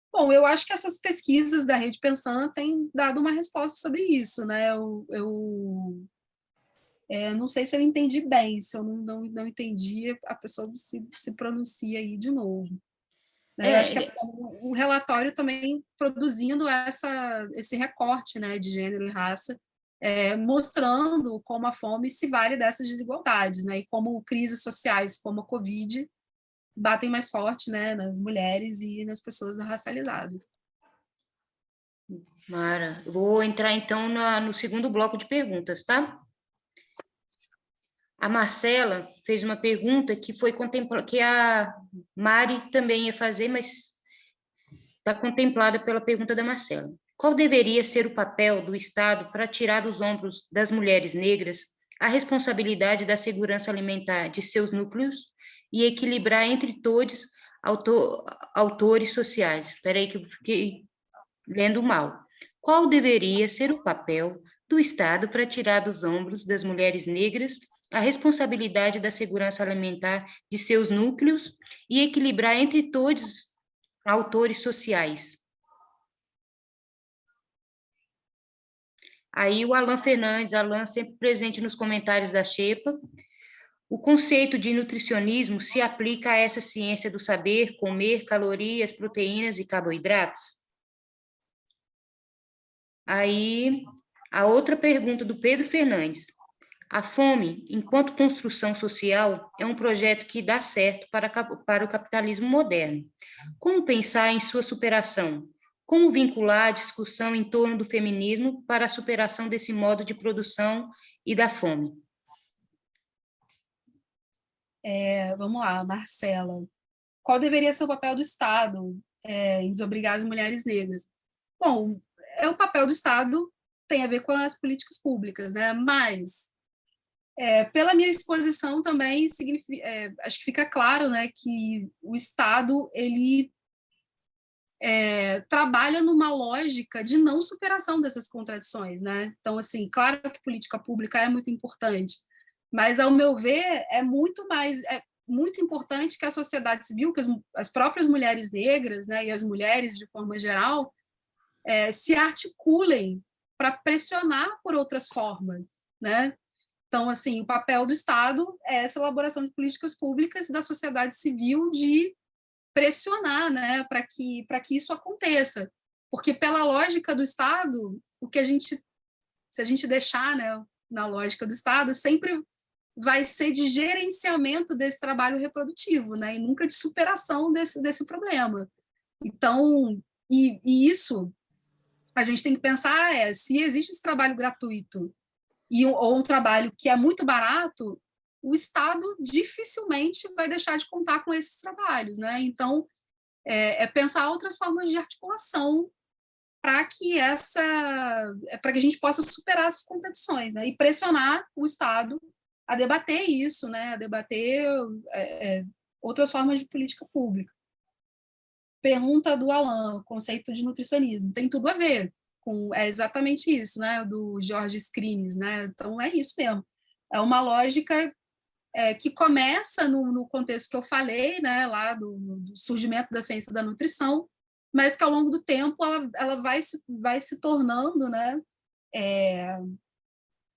Bom, eu acho que essas pesquisas da Rede Pensan têm dado uma resposta sobre isso, né? Eu não sei se eu entendi bem, se eu não entendi, a pessoa se pronuncia aí de novo. Né? Eu acho que o relatório também produzindo esse recorte, né, de gênero e raça, mostrando como a fome se vale dessas desigualdades, né? E como crises sociais como a Covid batem mais forte, né, nas mulheres e nas pessoas racializadas. Mara, vou entrar então no segundo bloco de perguntas, tá? A Marcela fez uma pergunta que foi que a Mari também ia fazer, mas está contemplada pela pergunta da Marcela. Qual deveria ser o papel do Estado para tirar dos ombros das mulheres negras a responsabilidade da segurança alimentar de seus núcleos e equilibrar entre todos autores sociais? Espera aí que eu fiquei lendo mal. Qual deveria ser o papel do Estado para tirar dos ombros das mulheres negras a responsabilidade da segurança alimentar de seus núcleos e equilibrar entre todos autores sociais? Aí o Alan Fernandes, Alan sempre presente nos comentários da Xepa. O conceito de nutricionismo se aplica a essa ciência do saber comer calorias, proteínas e carboidratos? Aí, a outra pergunta do Pedro Fernandes. A fome, enquanto construção social, é um projeto que dá certo para o capitalismo moderno. Como pensar em sua superação? Como vincular a discussão em torno do feminismo para a superação desse modo de produção e da fome? Vamos lá, Marcela. Qual deveria ser o papel do Estado em desobrigar as mulheres negras? Bom, o papel do Estado tem a ver com as políticas públicas, né? Mas, pela minha exposição também, acho que fica claro, né, que o Estado ele trabalha numa lógica de não superação dessas contradições, né? Então, assim, claro que política pública é muito importante, mas, ao meu ver, é muito importante que a sociedade civil, que as próprias mulheres negras, né, e as mulheres de forma geral, se articulem para pressionar por outras formas, né? Então, assim, o papel do Estado é essa elaboração de políticas públicas e da sociedade civil de pressionar, né, para que isso aconteça, porque pela lógica do Estado, se a gente deixar, né, na lógica do Estado, sempre vai ser de gerenciamento desse trabalho reprodutivo, né, e nunca de superação desse problema. Então, e isso a gente tem que pensar se existe esse trabalho gratuito ou um trabalho que é muito barato, o Estado dificilmente vai deixar de contar com esses trabalhos, né? Então, pensar outras formas de articulação para que a gente possa superar essas competições, né? E pressionar o Estado a debater isso, né? A debater outras formas de política pública. Pergunta do Alan, conceito de nutricionismo, tem tudo a ver é exatamente isso, né? Do George Skrines, né? Então é isso mesmo. É uma lógica que começa no contexto que eu falei, né? Lá do surgimento da ciência da nutrição, mas que ao longo do tempo ela vai se tornando, né?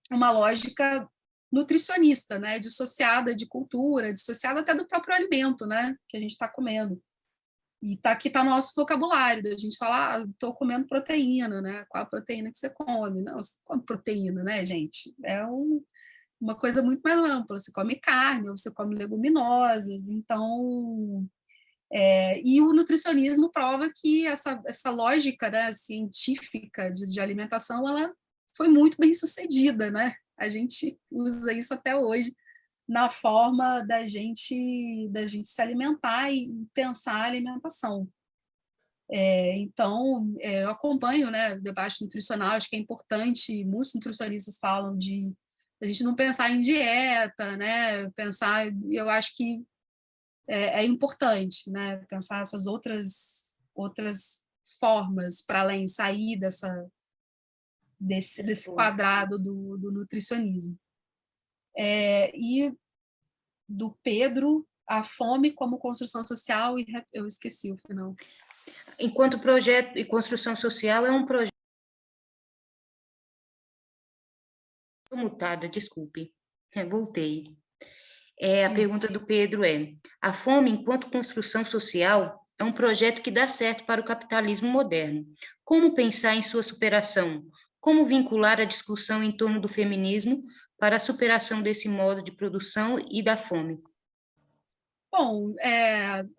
Uma lógica nutricionista, né? Dissociada de cultura, dissociada até do próprio alimento, né? Que a gente está comendo. E aqui está no nosso vocabulário, da gente falar, estou comendo proteína, né? Qual a proteína que você come? Não, você come proteína, né, gente? Uma coisa muito mais ampla. Você come carne, ou você come leguminosas. Então, e o nutricionismo prova que essa lógica, né, científica de alimentação, ela foi muito bem sucedida, né? A gente usa isso até hoje na forma da gente se alimentar e pensar a alimentação. Então, eu acompanho, né, o debate nutricional, acho que é importante, muitos nutricionistas falam de a gente não pensar em dieta, né, eu acho que é importante, né, pensar essas outras formas para além, sair desse quadrado do nutricionismo. E do Pedro, a fome como construção social, e eu esqueci o final. Enquanto projeto e construção social é um projeto... Estou mutada, desculpe. Voltei. A pergunta do Pedro a fome enquanto construção social é um projeto que dá certo para o capitalismo moderno. Como pensar em sua superação? Como vincular a discussão em torno do feminismo para a superação desse modo de produção e da fome? Bom,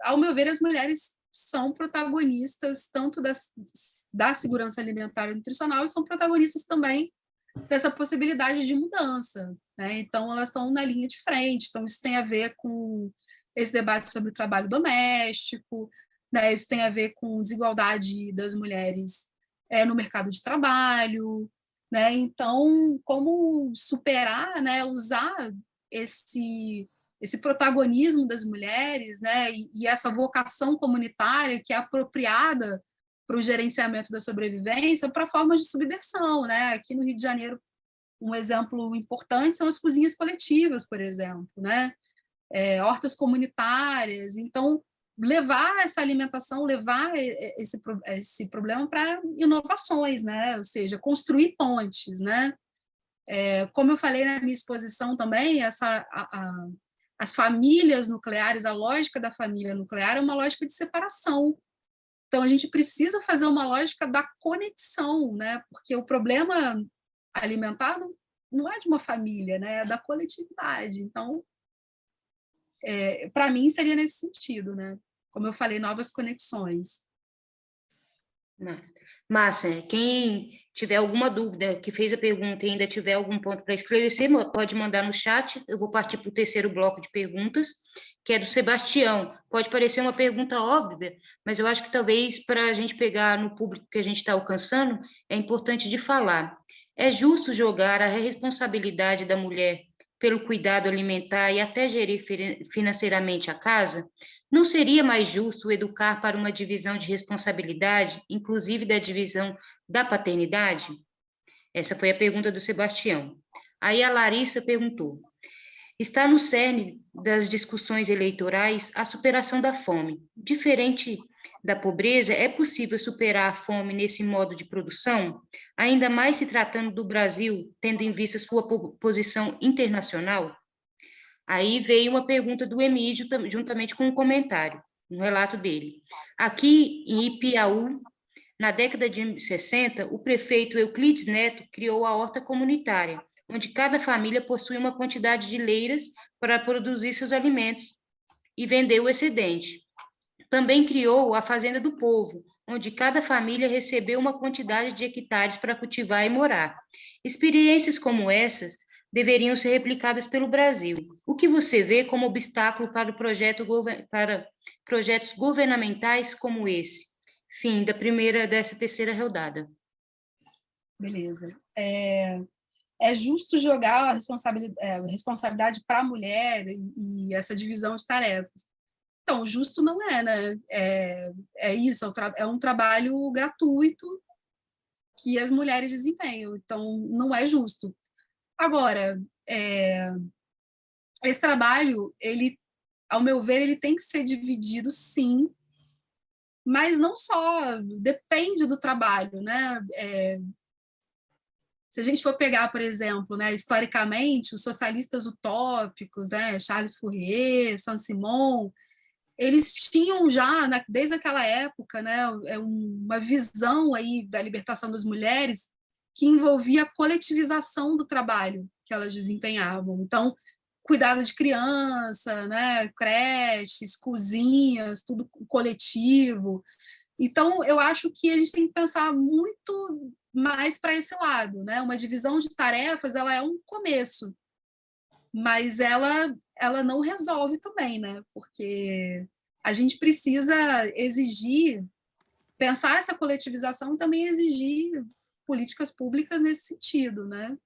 ao meu ver, as mulheres são protagonistas tanto da segurança alimentar e nutricional e são protagonistas também dessa possibilidade de mudança, né? Então, elas estão na linha de frente. Então, isso tem a ver com esse debate sobre o trabalho doméstico, né? Isso tem a ver com desigualdade das mulheres no mercado de trabalho, né? Então, como superar, né? Usar esse protagonismo das mulheres, né? E essa vocação comunitária que é apropriada para o gerenciamento da sobrevivência para formas de subversão, né? Aqui no Rio de Janeiro, um exemplo importante são as cozinhas coletivas, por exemplo, né? Hortas comunitárias. Então, levar essa alimentação, levar esse problema para inovações, né? Ou seja, construir pontes, né? Como eu falei na minha exposição também, as famílias nucleares, a lógica da família nuclear é uma lógica de separação. Então, a gente precisa fazer uma lógica da conexão, né? Porque o problema alimentar não é de uma família, né? É da coletividade. Então, para mim, seria nesse sentido, né? Como eu falei, novas conexões. Márcia, quem tiver alguma dúvida, que fez a pergunta e ainda tiver algum ponto para esclarecer, pode mandar no chat. Eu vou partir para o terceiro bloco de perguntas, que é do Sebastião. Pode parecer uma pergunta óbvia, mas eu acho que talvez para a gente pegar no público que a gente está alcançando, é importante de falar. É justo jogar a responsabilidade da mulher pelo cuidado alimentar e até gerir financeiramente a casa? Não seria mais justo educar para uma divisão de responsabilidade, inclusive da divisão da paternidade? Essa foi a pergunta do Sebastião. Aí a Larissa perguntou: está no cerne das discussões eleitorais a superação da fome. Diferente da pobreza, é possível superar a fome nesse modo de produção? Ainda mais se tratando do Brasil, tendo em vista sua posição internacional? Aí veio uma pergunta do Emílio, juntamente com um comentário, um relato dele. Aqui em Ipiaú, na década de 60, o prefeito Euclides Neto criou a horta comunitária, onde cada família possui uma quantidade de leiras para produzir seus alimentos e vender o excedente. Também criou a Fazenda do Povo, onde cada família recebeu uma quantidade de hectares para cultivar e morar. Experiências como essas deveriam ser replicadas pelo Brasil. O que você vê como obstáculo para para projetos governamentais como esse? Fim dessa terceira rodada. Beleza. É justo jogar a responsabilidade para a mulher e essa divisão de tarefas. Então, justo não é, né? É isso, é um trabalho gratuito que as mulheres desempenham. Então, não é justo. Agora, esse trabalho, ele, ao meu ver, ele tem que ser dividido, sim, mas não só, depende do trabalho, né? Se a gente for pegar, por exemplo, né, historicamente, os socialistas utópicos, né, Charles Fourier, Saint-Simon, eles tinham já, desde aquela época, né, uma visão aí da libertação das mulheres que envolvia a coletivização do trabalho que elas desempenhavam. Então, cuidado de criança, né, creches, cozinhas, tudo coletivo. Então, eu acho que a gente tem que pensar muito mais para esse lado, né? Uma divisão de tarefas, ela é um começo, mas ela não resolve também, né? Porque a gente precisa exigir, pensar essa coletivização e também exigir políticas públicas nesse sentido, né?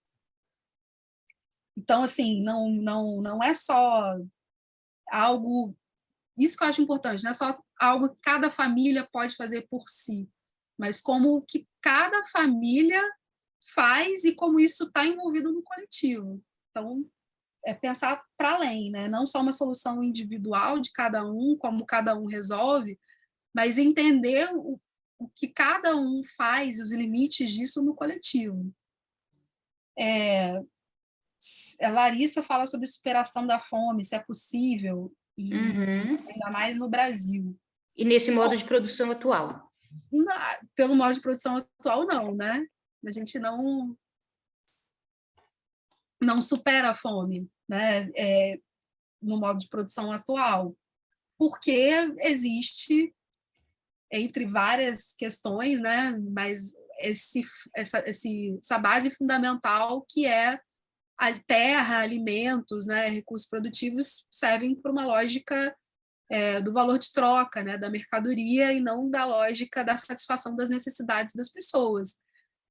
Então, assim, não é só algo, isso que eu acho importante, não é só algo que cada família pode fazer por si, mas como que cada família faz e como isso está envolvido no coletivo. Então, é pensar para além, né? Não só uma solução individual de cada um, como cada um resolve, mas entender o que cada um faz e os limites disso no coletivo. A Larissa fala sobre superação da fome, se é possível, e ainda mais no Brasil. E nesse modo de produção atual? Pelo modo de produção atual, não, né? A gente não supera a fome, né? No modo de produção atual, porque existe, entre várias questões, né? Mas essa base fundamental que é a terra, alimentos, né? Recursos produtivos servem para uma lógica do valor de troca, né? Da mercadoria e não da lógica da satisfação das necessidades das pessoas.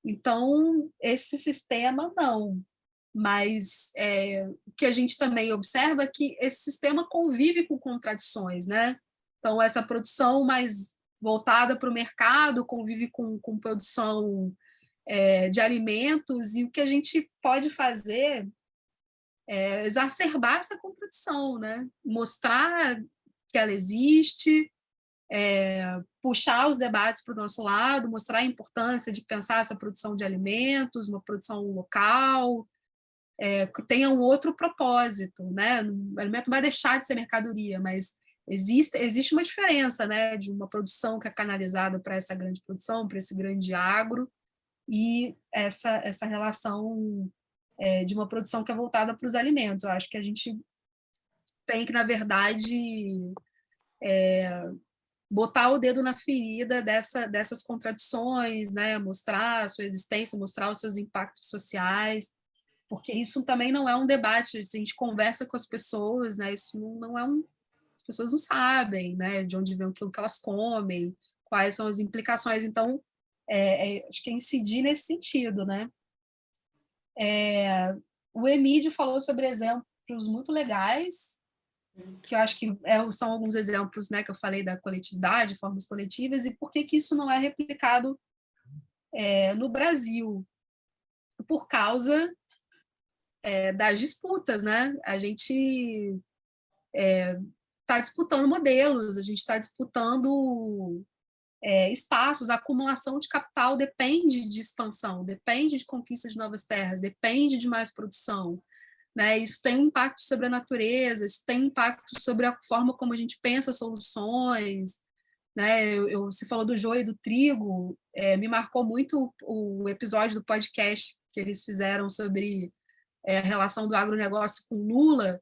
Então, esse sistema não. Mas o que a gente também observa é que esse sistema convive com contradições, né? Então, essa produção mais voltada para o mercado convive com produção de alimentos, e o que a gente pode fazer é exacerbar essa contradição, né? Mostrar que ela existe, puxar os debates para o nosso lado, mostrar a importância de pensar essa produção de alimentos, uma produção local, que tenha um outro propósito, né? O alimento não vai deixar de ser mercadoria, mas existe uma diferença, né? De uma produção que é canalizada para essa grande produção, para esse grande agro, e essa relação de uma produção que é voltada para os alimentos. Eu acho que a gente tem que, na verdade, botar o dedo na ferida dessas contradições, né? Mostrar a sua existência, mostrar os seus impactos sociais, porque isso também não é um debate. Se a gente conversa com as pessoas, né? Isso não é as pessoas não sabem, né? De onde vem aquilo que elas comem, quais são as implicações. Então, acho que é incidir nesse sentido, né? O Emílio falou sobre exemplos muito legais, que eu acho que são alguns exemplos, né, que eu falei da coletividade, formas coletivas, e por que isso não é replicado no Brasil? Por causa das disputas, né? A gente está disputando modelos, a gente está disputando espaços, a acumulação de capital depende de expansão, depende de conquista de novas terras, depende de mais produção. Né? Isso tem um impacto sobre a natureza, isso tem impacto sobre a forma como a gente pensa soluções. Né? Você falou do joio e do trigo, me marcou muito o episódio do podcast que eles fizeram sobre a relação do agronegócio com Lula,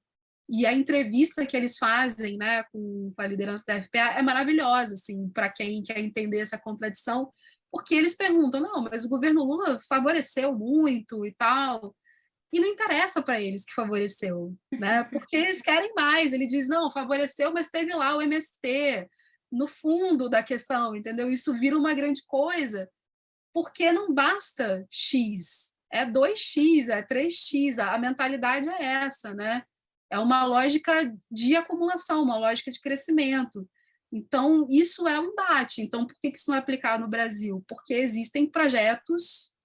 E a entrevista que eles fazem, né, com a liderança da FPA é maravilhosa, assim, para quem quer entender essa contradição, porque eles perguntam, não, mas o governo Lula favoreceu muito e tal, e não interessa para eles que favoreceu, né? Porque eles querem mais. Ele diz, não, favoreceu, mas teve lá o MST no fundo da questão, entendeu? Isso vira uma grande coisa, porque não basta X, é 2x, é 3x, a mentalidade é essa, né? É uma lógica de acumulação, uma lógica de crescimento. Então, isso é um embate. Então, por que isso não é aplicado no Brasil? Porque existem projetos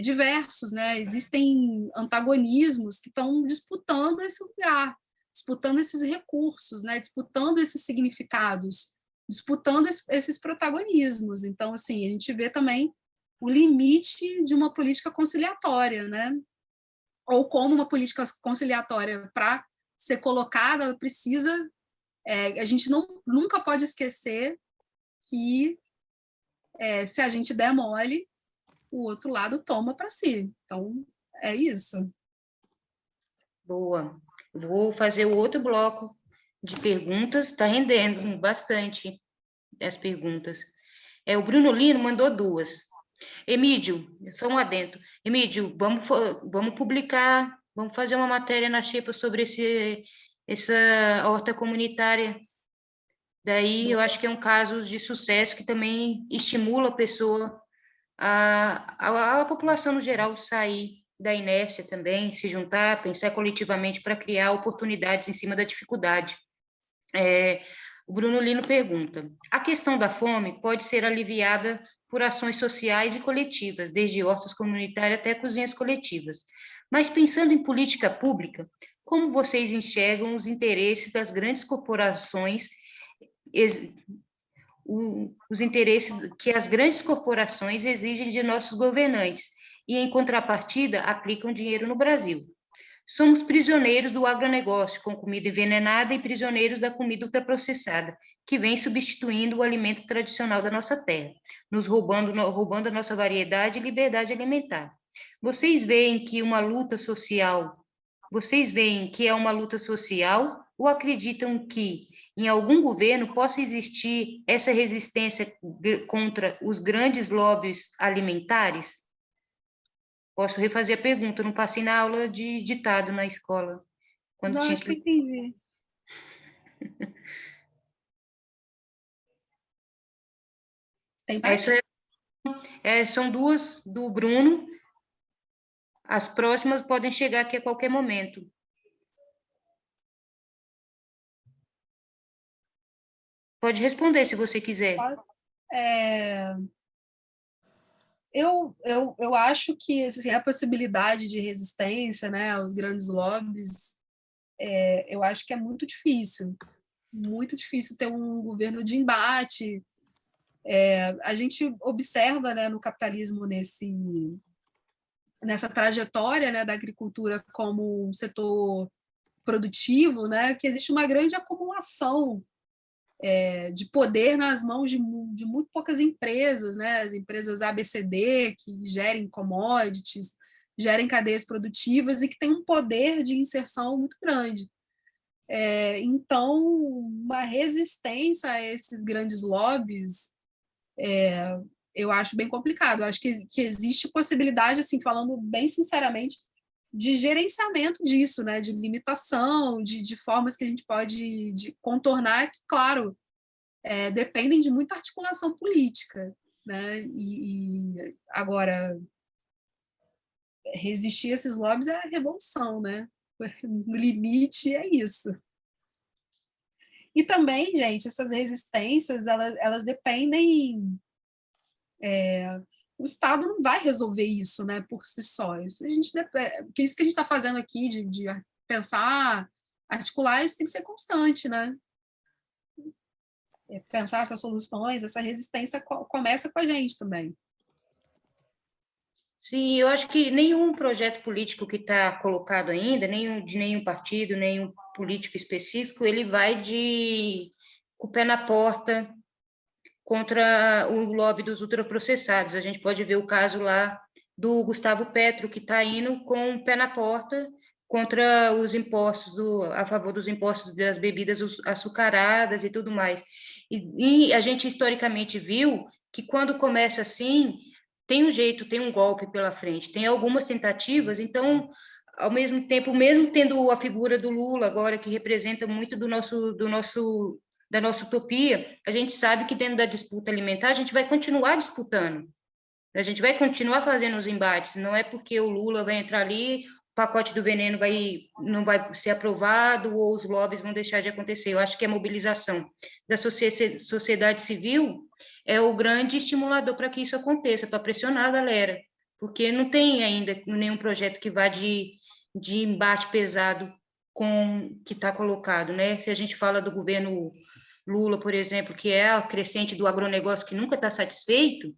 diversos, né? Existem antagonismos que estão disputando esse lugar, disputando esses recursos, né? Disputando esses significados, disputando esses protagonismos. Então, assim, a gente vê também o limite de uma política conciliatória, né? Ou como uma política conciliatória, para ser colocada, ela precisa... a gente nunca pode esquecer que, se a gente der mole, o outro lado toma para si. Então, é isso. Boa. Vou fazer o outro bloco de perguntas, está rendendo bastante as perguntas. O Bruno Lino mandou duas. Emídio, só um adendo. Emídio, vamos publicar, vamos fazer uma matéria na Xepa sobre essa horta comunitária. Daí eu acho que é um caso de sucesso que também estimula a pessoa, a população no geral, sair da inércia também, se juntar, pensar coletivamente para criar oportunidades em cima da dificuldade. O Bruno Lino pergunta: a questão da fome pode ser aliviada por ações sociais e coletivas, desde hortas comunitárias até cozinhas coletivas. Mas pensando em política pública, como vocês enxergam os interesses das grandes corporações, os interesses que as grandes corporações exigem de nossos governantes e, em contrapartida, aplicam dinheiro no Brasil? Somos prisioneiros do agronegócio, com comida envenenada, e prisioneiros da comida ultraprocessada, que vem substituindo o alimento tradicional da nossa terra, nos roubando a nossa variedade e liberdade alimentar. Vocês veem que é uma luta social ou acreditam que em algum governo possa existir essa resistência contra os grandes lobbies alimentares? Posso refazer a pergunta, não passei na aula de ditado na escola. Quando Não, tinha acho que que... entendi. Tem mais? São duas do Bruno. As próximas podem chegar aqui a qualquer momento. Pode responder se você quiser. É, eu acho que assim, a possibilidade de resistência, né, aos grandes lobbies, eu acho que é muito difícil ter um governo de embate. A gente observa, né, no capitalismo nessa trajetória, né, da agricultura como um setor produtivo, né, que existe uma grande acumulação de poder nas mãos de muito poucas empresas, né? As empresas ABCD, que gerem commodities, gerem cadeias produtivas e que têm um poder de inserção muito grande. Então, uma resistência a esses grandes lobbies, eu acho bem complicado. Eu acho que existe possibilidade, assim, falando bem sinceramente, de gerenciamento disso, né? De limitação, de formas que a gente pode contornar, que, claro, dependem de muita articulação política, né? E agora, resistir a esses lobbies é a revolução, né? No limite é isso. E também, gente, essas resistências, elas dependem... o Estado não vai resolver isso, né, por si só. Isso que isso que a gente está fazendo aqui, de pensar, articular, isso tem que ser constante, né? Pensar essas soluções, essa resistência começa com a gente também. Sim, eu acho que nenhum projeto político que está colocado ainda, de nenhum partido, nenhum político específico, ele vai com o pé na porta contra o lobby dos ultraprocessados. A gente pode ver o caso lá do Gustavo Petro, que está indo com o pé na porta contra os impostos, a favor dos impostos das bebidas açucaradas e tudo mais. E a gente historicamente viu que quando começa assim, tem um jeito, tem um golpe pela frente, tem algumas tentativas, então, ao mesmo tempo, mesmo tendo a figura do Lula agora, que representa muito da nossa utopia, a gente sabe que dentro da disputa alimentar, a gente vai continuar disputando, a gente vai continuar fazendo os embates, não é porque o Lula vai entrar ali, o pacote do veneno não vai ser aprovado ou os lobbies vão deixar de acontecer. Eu acho que a mobilização da sociedade civil é o grande estimulador para que isso aconteça, para pressionar a galera, porque não tem ainda nenhum projeto que vá de embate pesado com o que está colocado, né? Se a gente fala do governo Lula, por exemplo, que é a crescente do agronegócio que nunca está satisfeito,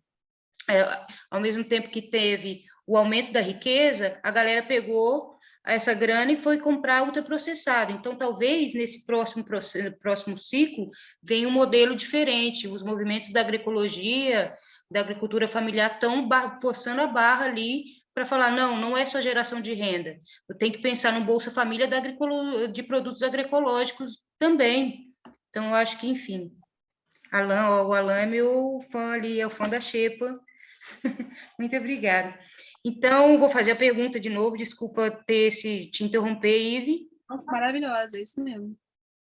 ao mesmo tempo que teve o aumento da riqueza, a galera pegou essa grana e foi comprar ultraprocessado. Então, talvez, nesse próximo ciclo, venha um modelo diferente. Os movimentos da agroecologia, da agricultura familiar, estão forçando a barra ali para falar, não é só geração de renda. Eu tenho que pensar no Bolsa Família de produtos agroecológicos também. Então, eu acho que, enfim, o Alan é meu fã ali, é o fã da Xepa. Muito obrigada. Então, vou fazer a pergunta de novo, desculpa te interromper, Ive. Maravilhosa, é isso mesmo.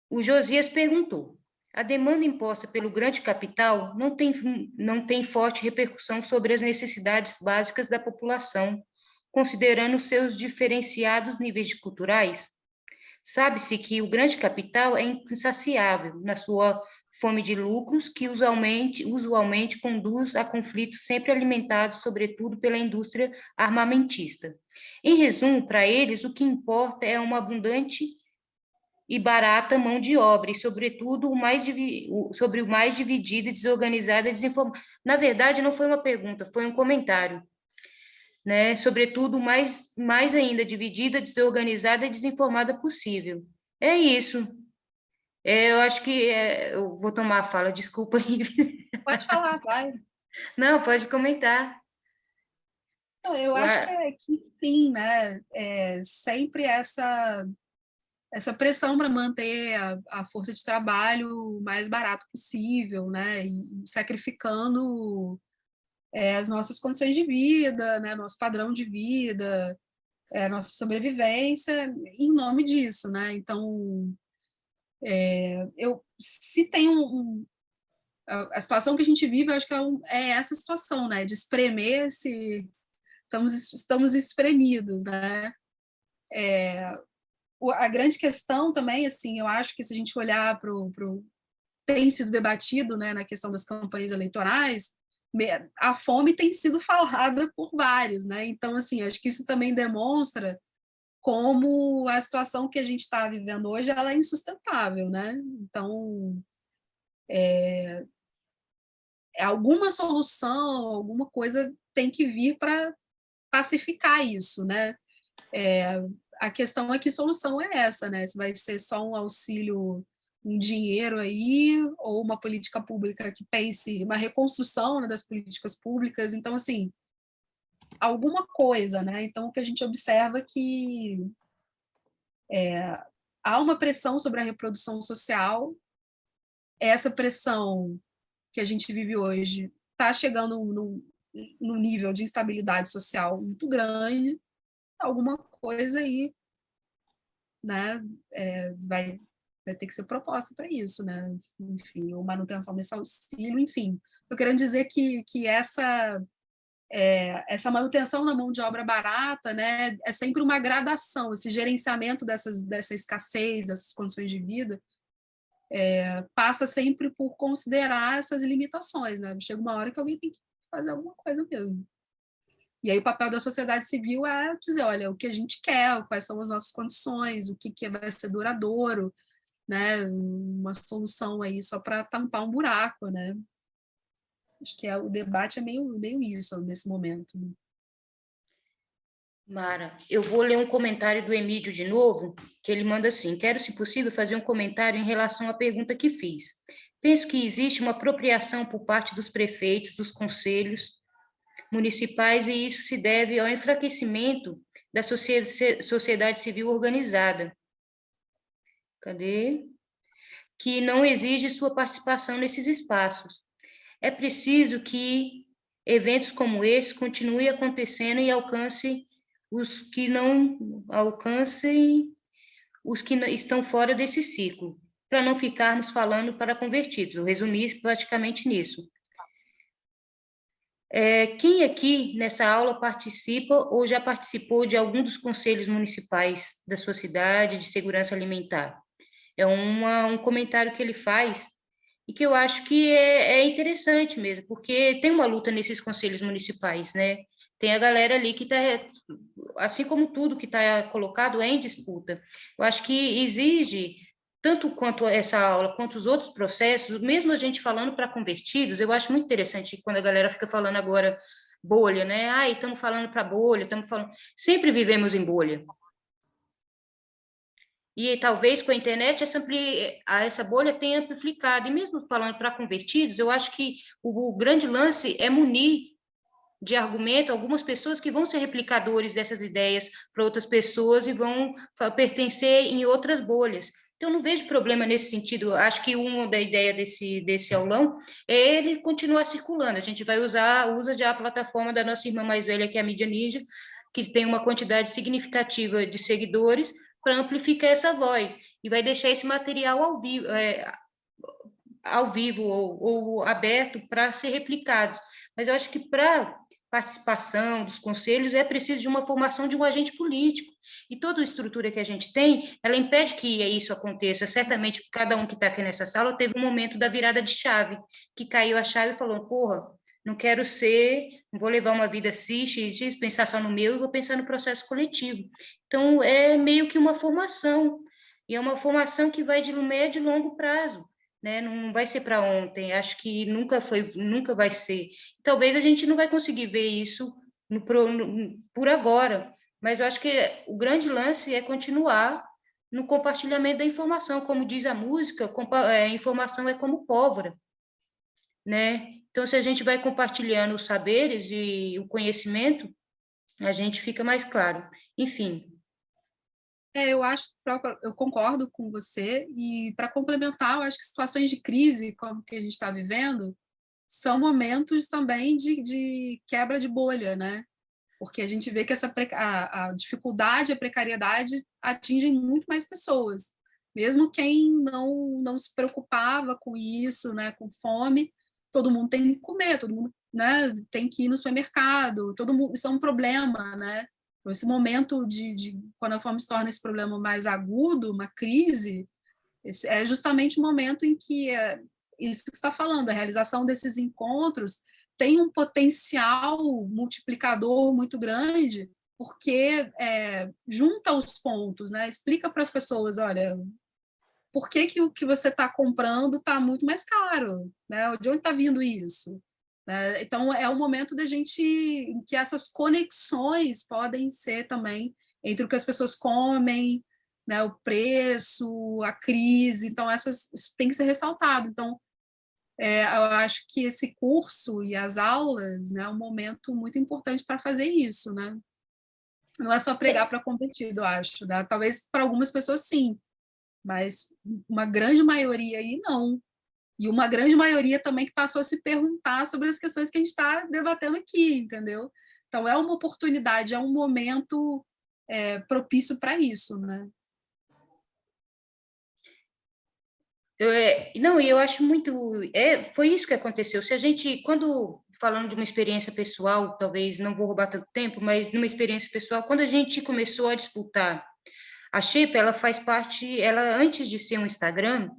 O Josias perguntou: a demanda imposta pelo grande capital não tem forte repercussão sobre as necessidades básicas da população, considerando seus diferenciados níveis culturais? Sabe-se que o grande capital é insaciável na sua fome de lucros, que usualmente conduz a conflitos sempre alimentados, sobretudo, pela indústria armamentista. Em resumo, para eles, o que importa é uma abundante e barata mão de obra, e, sobretudo, sobre o mais dividida, desorganizada e desinformada. Na verdade, não foi uma pergunta, foi um comentário. Né? Sobretudo, mais ainda dividida, desorganizada e desinformada possível. É isso. Eu acho que eu vou tomar a fala, desculpa aí. Pode falar, vai. Não, pode comentar. Eu acho que sim, né? Sempre essa pressão para manter a força de trabalho o mais barato possível, né? E sacrificando as nossas condições de vida, né? Nosso padrão de vida, nossa sobrevivência em nome disso, né? Então, se tem a situação que a gente vive, eu acho que é essa situação, né? De espremer estamos espremidos, né? A grande questão também, assim, eu acho que se a gente olhar para o tem sido debatido, né, na questão das campanhas eleitorais, a fome tem sido falada por vários, né? Então, assim, acho que isso também demonstra como a situação que a gente está vivendo hoje ela é insustentável, né? Então, alguma solução, alguma coisa tem que vir para pacificar isso, né? A questão é que solução é essa, né? Se vai ser só um auxílio, um dinheiro aí, ou uma política pública que pense uma reconstrução, né, das políticas públicas. Então, assim, alguma coisa, né? Então, o que a gente observa é que há uma pressão sobre a reprodução social, essa pressão que a gente vive hoje está chegando num nível de instabilidade social muito grande, alguma coisa aí, né, vai ter que ser proposta para isso, né? Enfim, ou manutenção desse auxílio, enfim. Estou querendo dizer que essa manutenção da mão de obra barata, né, é sempre uma gradação, esse gerenciamento dessa escassez, dessas condições de vida, passa sempre por considerar essas limitações, né? Chega uma hora que alguém tem que fazer alguma coisa mesmo. E aí o papel da sociedade civil é dizer, olha, o que a gente quer, quais são as nossas condições, o que vai ser duradouro, né? Uma solução aí só para tampar um buraco, né? Acho que o debate é meio isso nesse momento. Né? Mara, eu vou ler um comentário do Emílio de novo, que ele manda assim: quero, se possível, fazer um comentário em relação à pergunta que fiz. Penso que existe uma apropriação por parte dos prefeitos, dos conselhos municipais, e isso se deve ao enfraquecimento da sociedade civil organizada. Cadê? Que não exige sua participação nesses espaços. É preciso que eventos como esse continuem acontecendo e alcancem os que estão fora desse ciclo, para não ficarmos falando para convertidos. Eu resumi praticamente nisso. Quem aqui nessa aula participa ou já participou de algum dos conselhos municipais da sua cidade de segurança alimentar? É um comentário que ele faz e que eu acho que é interessante mesmo, porque tem uma luta nesses conselhos municipais, né? Tem a galera ali que está, assim como tudo que está colocado, é em disputa. Eu acho que exige, tanto quanto essa aula, quanto os outros processos, mesmo a gente falando para convertidos, eu acho muito interessante quando a galera fica falando agora bolha, né? Ai, estamos falando para bolha, estamos falando... Sempre vivemos em bolha. E talvez com a internet essa bolha tenha amplificado. E mesmo falando para convertidos, eu acho que o grande lance é munir de argumento algumas pessoas que vão ser replicadores dessas ideias para outras pessoas e vão pertencer em outras bolhas. Então, não vejo problema nesse sentido. Acho que uma da ideia desse aulão é ele continuar circulando. A gente vai usa já a plataforma da nossa irmã mais velha, que é a Mídia Ninja, que tem uma quantidade significativa de seguidores, para amplificar essa voz. E vai deixar esse material ao vivo ou aberto para ser replicado. Mas eu acho que para participação dos conselhos é preciso de uma formação de um agente político. E toda a estrutura que a gente tem, ela impede que isso aconteça. Certamente, cada um que está aqui nessa sala teve um momento da virada de chave, que caiu a chave e falou, porra, não quero não vou levar uma vida assim, pensar só no meu, e vou pensar no processo coletivo. Então, é meio que uma formação, e é uma formação que vai de médio e longo prazo, né? Não vai ser para ontem, acho que nunca vai ser. Talvez a gente não vai conseguir ver isso por agora, mas eu acho que o grande lance é continuar no compartilhamento da informação, como diz a música, informação é como pólvora, né? Então, se a gente vai compartilhando os saberes e o conhecimento, a gente fica mais claro. Enfim. Eu concordo com você, e para complementar, eu acho que situações de crise, como que a gente está vivendo, são momentos também de quebra de bolha, né? Porque a gente vê que a dificuldade, a precariedade atingem muito mais pessoas. Mesmo quem não se preocupava com isso, né, com fome, todo mundo tem que comer, todo mundo, né, tem que ir no supermercado, todo mundo, isso é um problema, né? Então, esse momento quando a fome se torna esse problema mais agudo, uma crise, é justamente o momento em que isso que você está falando, a realização desses encontros tem um potencial multiplicador muito grande, porque junta os pontos, né? Explica para as pessoas, olha, por que o que você está comprando está muito mais caro, né? De onde está vindo isso? Né? Então, é o momento da gente em que essas conexões podem ser também entre o que as pessoas comem, né, o preço, a crise, então isso tem que ser ressaltado. Então, eu acho que esse curso e as aulas, né, é um momento muito importante para fazer isso, né? Não é só pregar para convertido, eu acho, né? Talvez para algumas pessoas sim, mas uma grande maioria aí não. E uma grande maioria também que passou a se perguntar sobre as questões que a gente está debatendo aqui, entendeu? Então, é uma oportunidade, é um momento propício para isso, né? Não, e eu acho muito... foi isso que aconteceu. Se a gente, falando de uma experiência pessoal, talvez não vou roubar tanto tempo, mas numa experiência pessoal, quando a gente começou a disputar, a Xepa, ela faz parte, ela antes de ser um Instagram,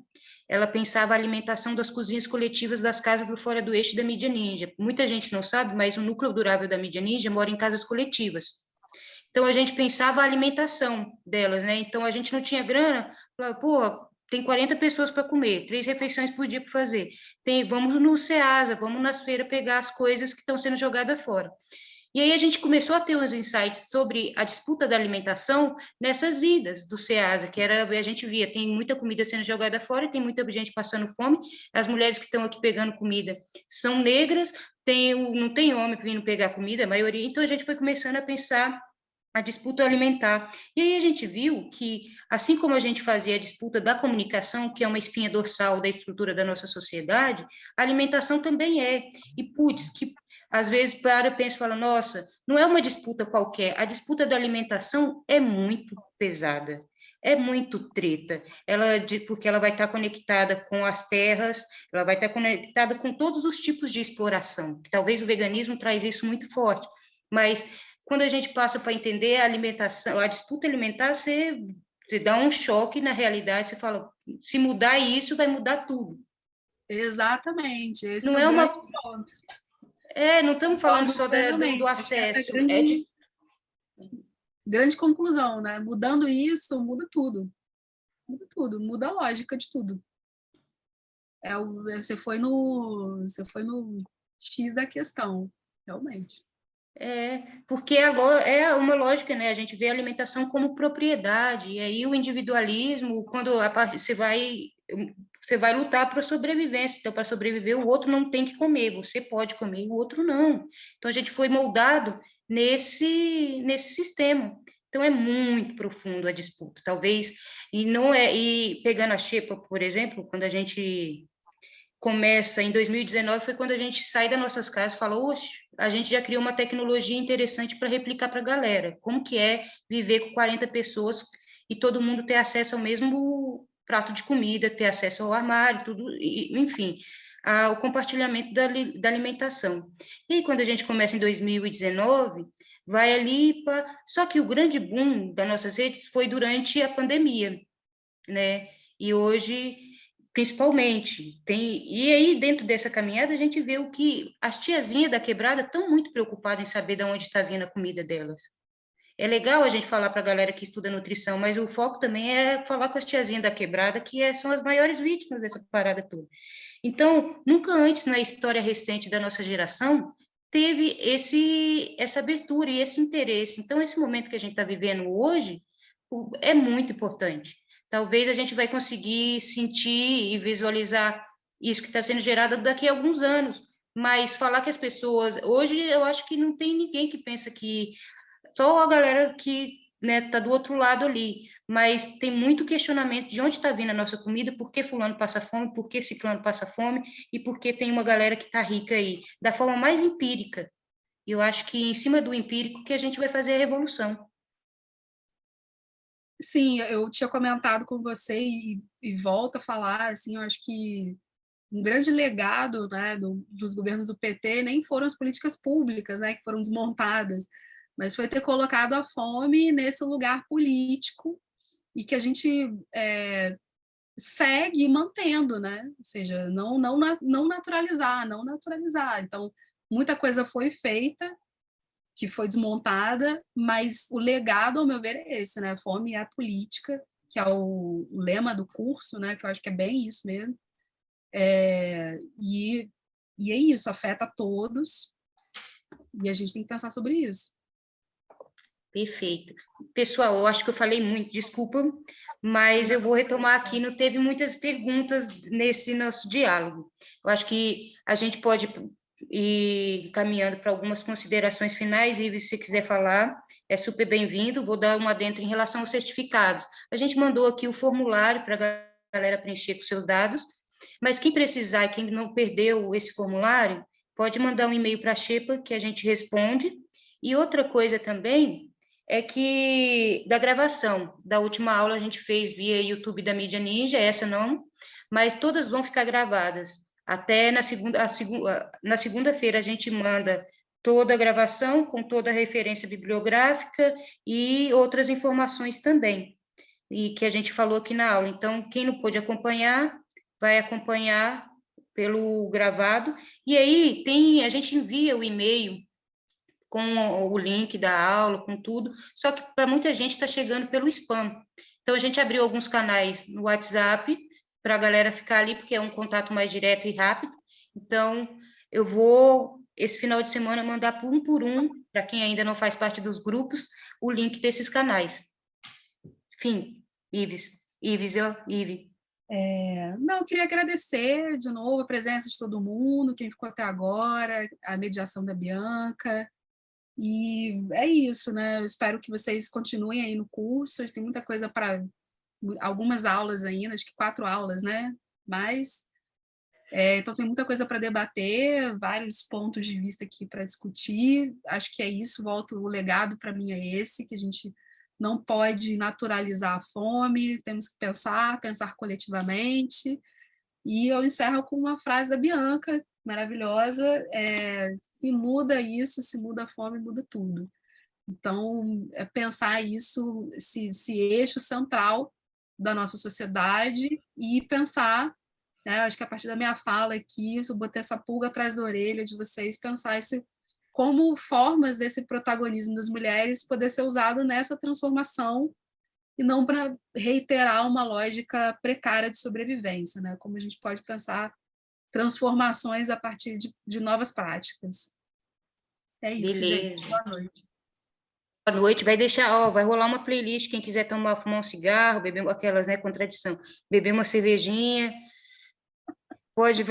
ela pensava a alimentação das cozinhas coletivas das casas do Fora do Eixo da Mídia Ninja. Muita gente não sabe, mas o núcleo durável da Mídia Ninja mora em casas coletivas. Então, a gente pensava a alimentação delas, né? Então, a gente não tinha grana, falava, pô, tem 40 pessoas para comer, 3 refeições por dia para fazer. Vamos no Ceasa, vamos nas feiras pegar as coisas que estão sendo jogadas fora. E aí a gente começou a ter uns insights sobre a disputa da alimentação nessas idas do Ceasa, a gente via, tem muita comida sendo jogada fora, tem muita gente passando fome, as mulheres que estão aqui pegando comida são negras, não tem homem vindo pegar comida, a maioria, então a gente foi começando a pensar a disputa alimentar. E aí a gente viu que, assim como a gente fazia a disputa da comunicação, que é uma espinha dorsal da estrutura da nossa sociedade, a alimentação também é. E, putz, que às vezes para, pensa e fala, nossa, não é uma disputa qualquer, a disputa da alimentação é muito pesada. É muito treta, porque ela vai estar conectada com as terras, ela vai estar conectada com todos os tipos de exploração. Talvez o veganismo traz isso muito forte, mas quando a gente passa para entender a alimentação, a disputa alimentar, você dá um choque na realidade, você fala, se mudar isso, vai mudar tudo. Exatamente, esse Não é o é grande uma. ponto. Não estamos falando Concordo só do plenamente. Acho que essa é a acesso, é de. grande conclusão, né? Mudando isso, muda tudo. Muda tudo, muda a lógica de tudo. Você foi no X da questão, realmente. Porque é uma lógica, né? A gente vê a alimentação como propriedade, e aí o individualismo, quando você vai lutar para a sobrevivência, então para sobreviver o outro não tem que comer, você pode comer, o outro não. Então a gente foi moldado nesse sistema. Então é muito profundo a disputa, talvez, e não é, e pegando a xepa, por exemplo, quando a gente começa em 2019 foi quando a gente sai das nossas casas e fala, oxe, a gente já criou uma tecnologia interessante para replicar para a galera. Como que é viver com 40 pessoas e todo mundo ter acesso ao mesmo prato de comida, ter acesso ao armário, tudo, enfim, o compartilhamento da alimentação. E aí, quando a gente começa em 2019, vai ali para... Só que o grande boom das nossas redes foi durante a pandemia, né? E hoje principalmente. E aí, dentro dessa caminhada, a gente vê o que as tiazinhas da quebrada estão muito preocupadas em saber de onde está vindo a comida delas. É legal a gente falar para a galera que estuda nutrição, mas o foco também é falar com as tiazinhas da quebrada, são as maiores vítimas dessa parada toda. Então, nunca antes na história recente da nossa geração teve essa abertura e esse interesse. Então, esse momento que a gente está vivendo hoje é muito importante. Talvez a gente vai conseguir sentir e visualizar isso que está sendo gerado daqui a alguns anos. Mas falar que as pessoas... Hoje, eu acho que não tem ninguém que pensa que... Só a galera que está do outro lado ali. Mas tem muito questionamento de onde está vindo a nossa comida, por que fulano passa fome, por que ciclano passa fome, e por que tem uma galera que está rica aí. Da forma mais empírica. Eu acho que em cima do empírico que a gente vai fazer a revolução. Sim, eu tinha comentado com você e volto a falar, assim, eu acho que um grande legado, né, dos governos do PT nem foram as políticas públicas, né, que foram desmontadas, mas foi ter colocado a fome nesse lugar político e que a gente segue mantendo, né? Ou seja, não naturalizar, não naturalizar. Então, muita coisa foi feita que foi desmontada, mas o legado, ao meu ver, é esse, né? A fome é a política, que é o lema do curso, né? Que eu acho que é bem isso mesmo. E é isso, afeta todos, e a gente tem que pensar sobre isso. Perfeito. Pessoal, eu acho que eu falei muito, desculpa, mas eu vou retomar aqui. Não teve muitas perguntas nesse nosso diálogo. Eu acho que a gente pode ir caminhando para algumas considerações finais, e se você quiser falar, é super bem-vindo. Vou dar uma adentro em relação aos certificados. A gente mandou aqui o formulário para a galera preencher com seus dados, mas quem precisar e quem não perdeu esse formulário, pode mandar um e-mail para a Xepa, que a gente responde. E outra coisa também é que da gravação da última aula a gente fez via YouTube da Mídia Ninja, essa não, mas todas vão ficar gravadas. Até na segunda-feira a gente manda toda a gravação com toda a referência bibliográfica e outras informações também, e que a gente falou aqui na aula. Então, quem não pôde acompanhar, vai acompanhar pelo gravado. E aí a gente envia o e-mail com o link da aula, com tudo, só que para muita gente está chegando pelo spam. Então, a gente abriu alguns canais no WhatsApp para a galera ficar ali, porque é um contato mais direto e rápido. Então, eu vou, esse final de semana, mandar por um, para quem ainda não faz parte dos grupos, o link desses canais. Fim, Ives, Ive. Não, eu queria agradecer de novo a presença de todo mundo, quem ficou até agora, a mediação da Bianca. E é isso, né? Eu espero que vocês continuem aí no curso. Tem muita coisa para algumas aulas ainda, acho que 4 aulas, né? Mas então tem muita coisa para debater, vários pontos de vista aqui para discutir. Acho que é isso. Volto, o legado para mim é esse, que a gente não pode naturalizar a fome. Temos que pensar coletivamente. E eu encerro com uma frase da Bianca, maravilhosa: se muda isso, se muda a fome, muda tudo. Então, pensar isso, esse eixo central da nossa sociedade, e pensar, né, acho que a partir da minha fala aqui, eu botei essa pulga atrás da orelha de vocês, pensar como formas desse protagonismo das mulheres poder ser usado nessa transformação e não para reiterar uma lógica precária de sobrevivência, né? Como a gente pode pensar transformações a partir de novas práticas. É isso, gente. Beleza. Boa noite. Boa noite. Vai deixar, vai rolar uma playlist, quem quiser fumar um cigarro, beber aquelas, né, contradição, beber uma cervejinha, pode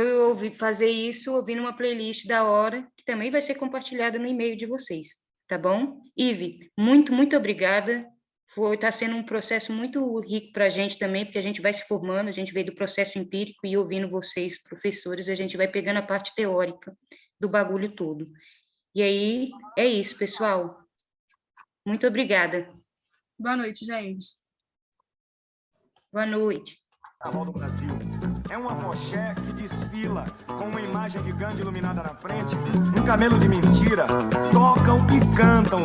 fazer isso ouvindo uma playlist da hora, que também vai ser compartilhada no e-mail de vocês, tá bom? Ive, muito, muito obrigada. Está sendo um processo muito rico para a gente também, porque a gente vai se formando, a gente veio do processo empírico e ouvindo vocês, professores, a gente vai pegando a parte teórica do bagulho todo. E aí, é isso, pessoal. Muito obrigada. Boa noite, gente. Boa noite. Carnaval do Brasil. É uma afoxé que desfila com uma imagem de Gandhi iluminada na frente, um camelo de mentira, tocam e cantam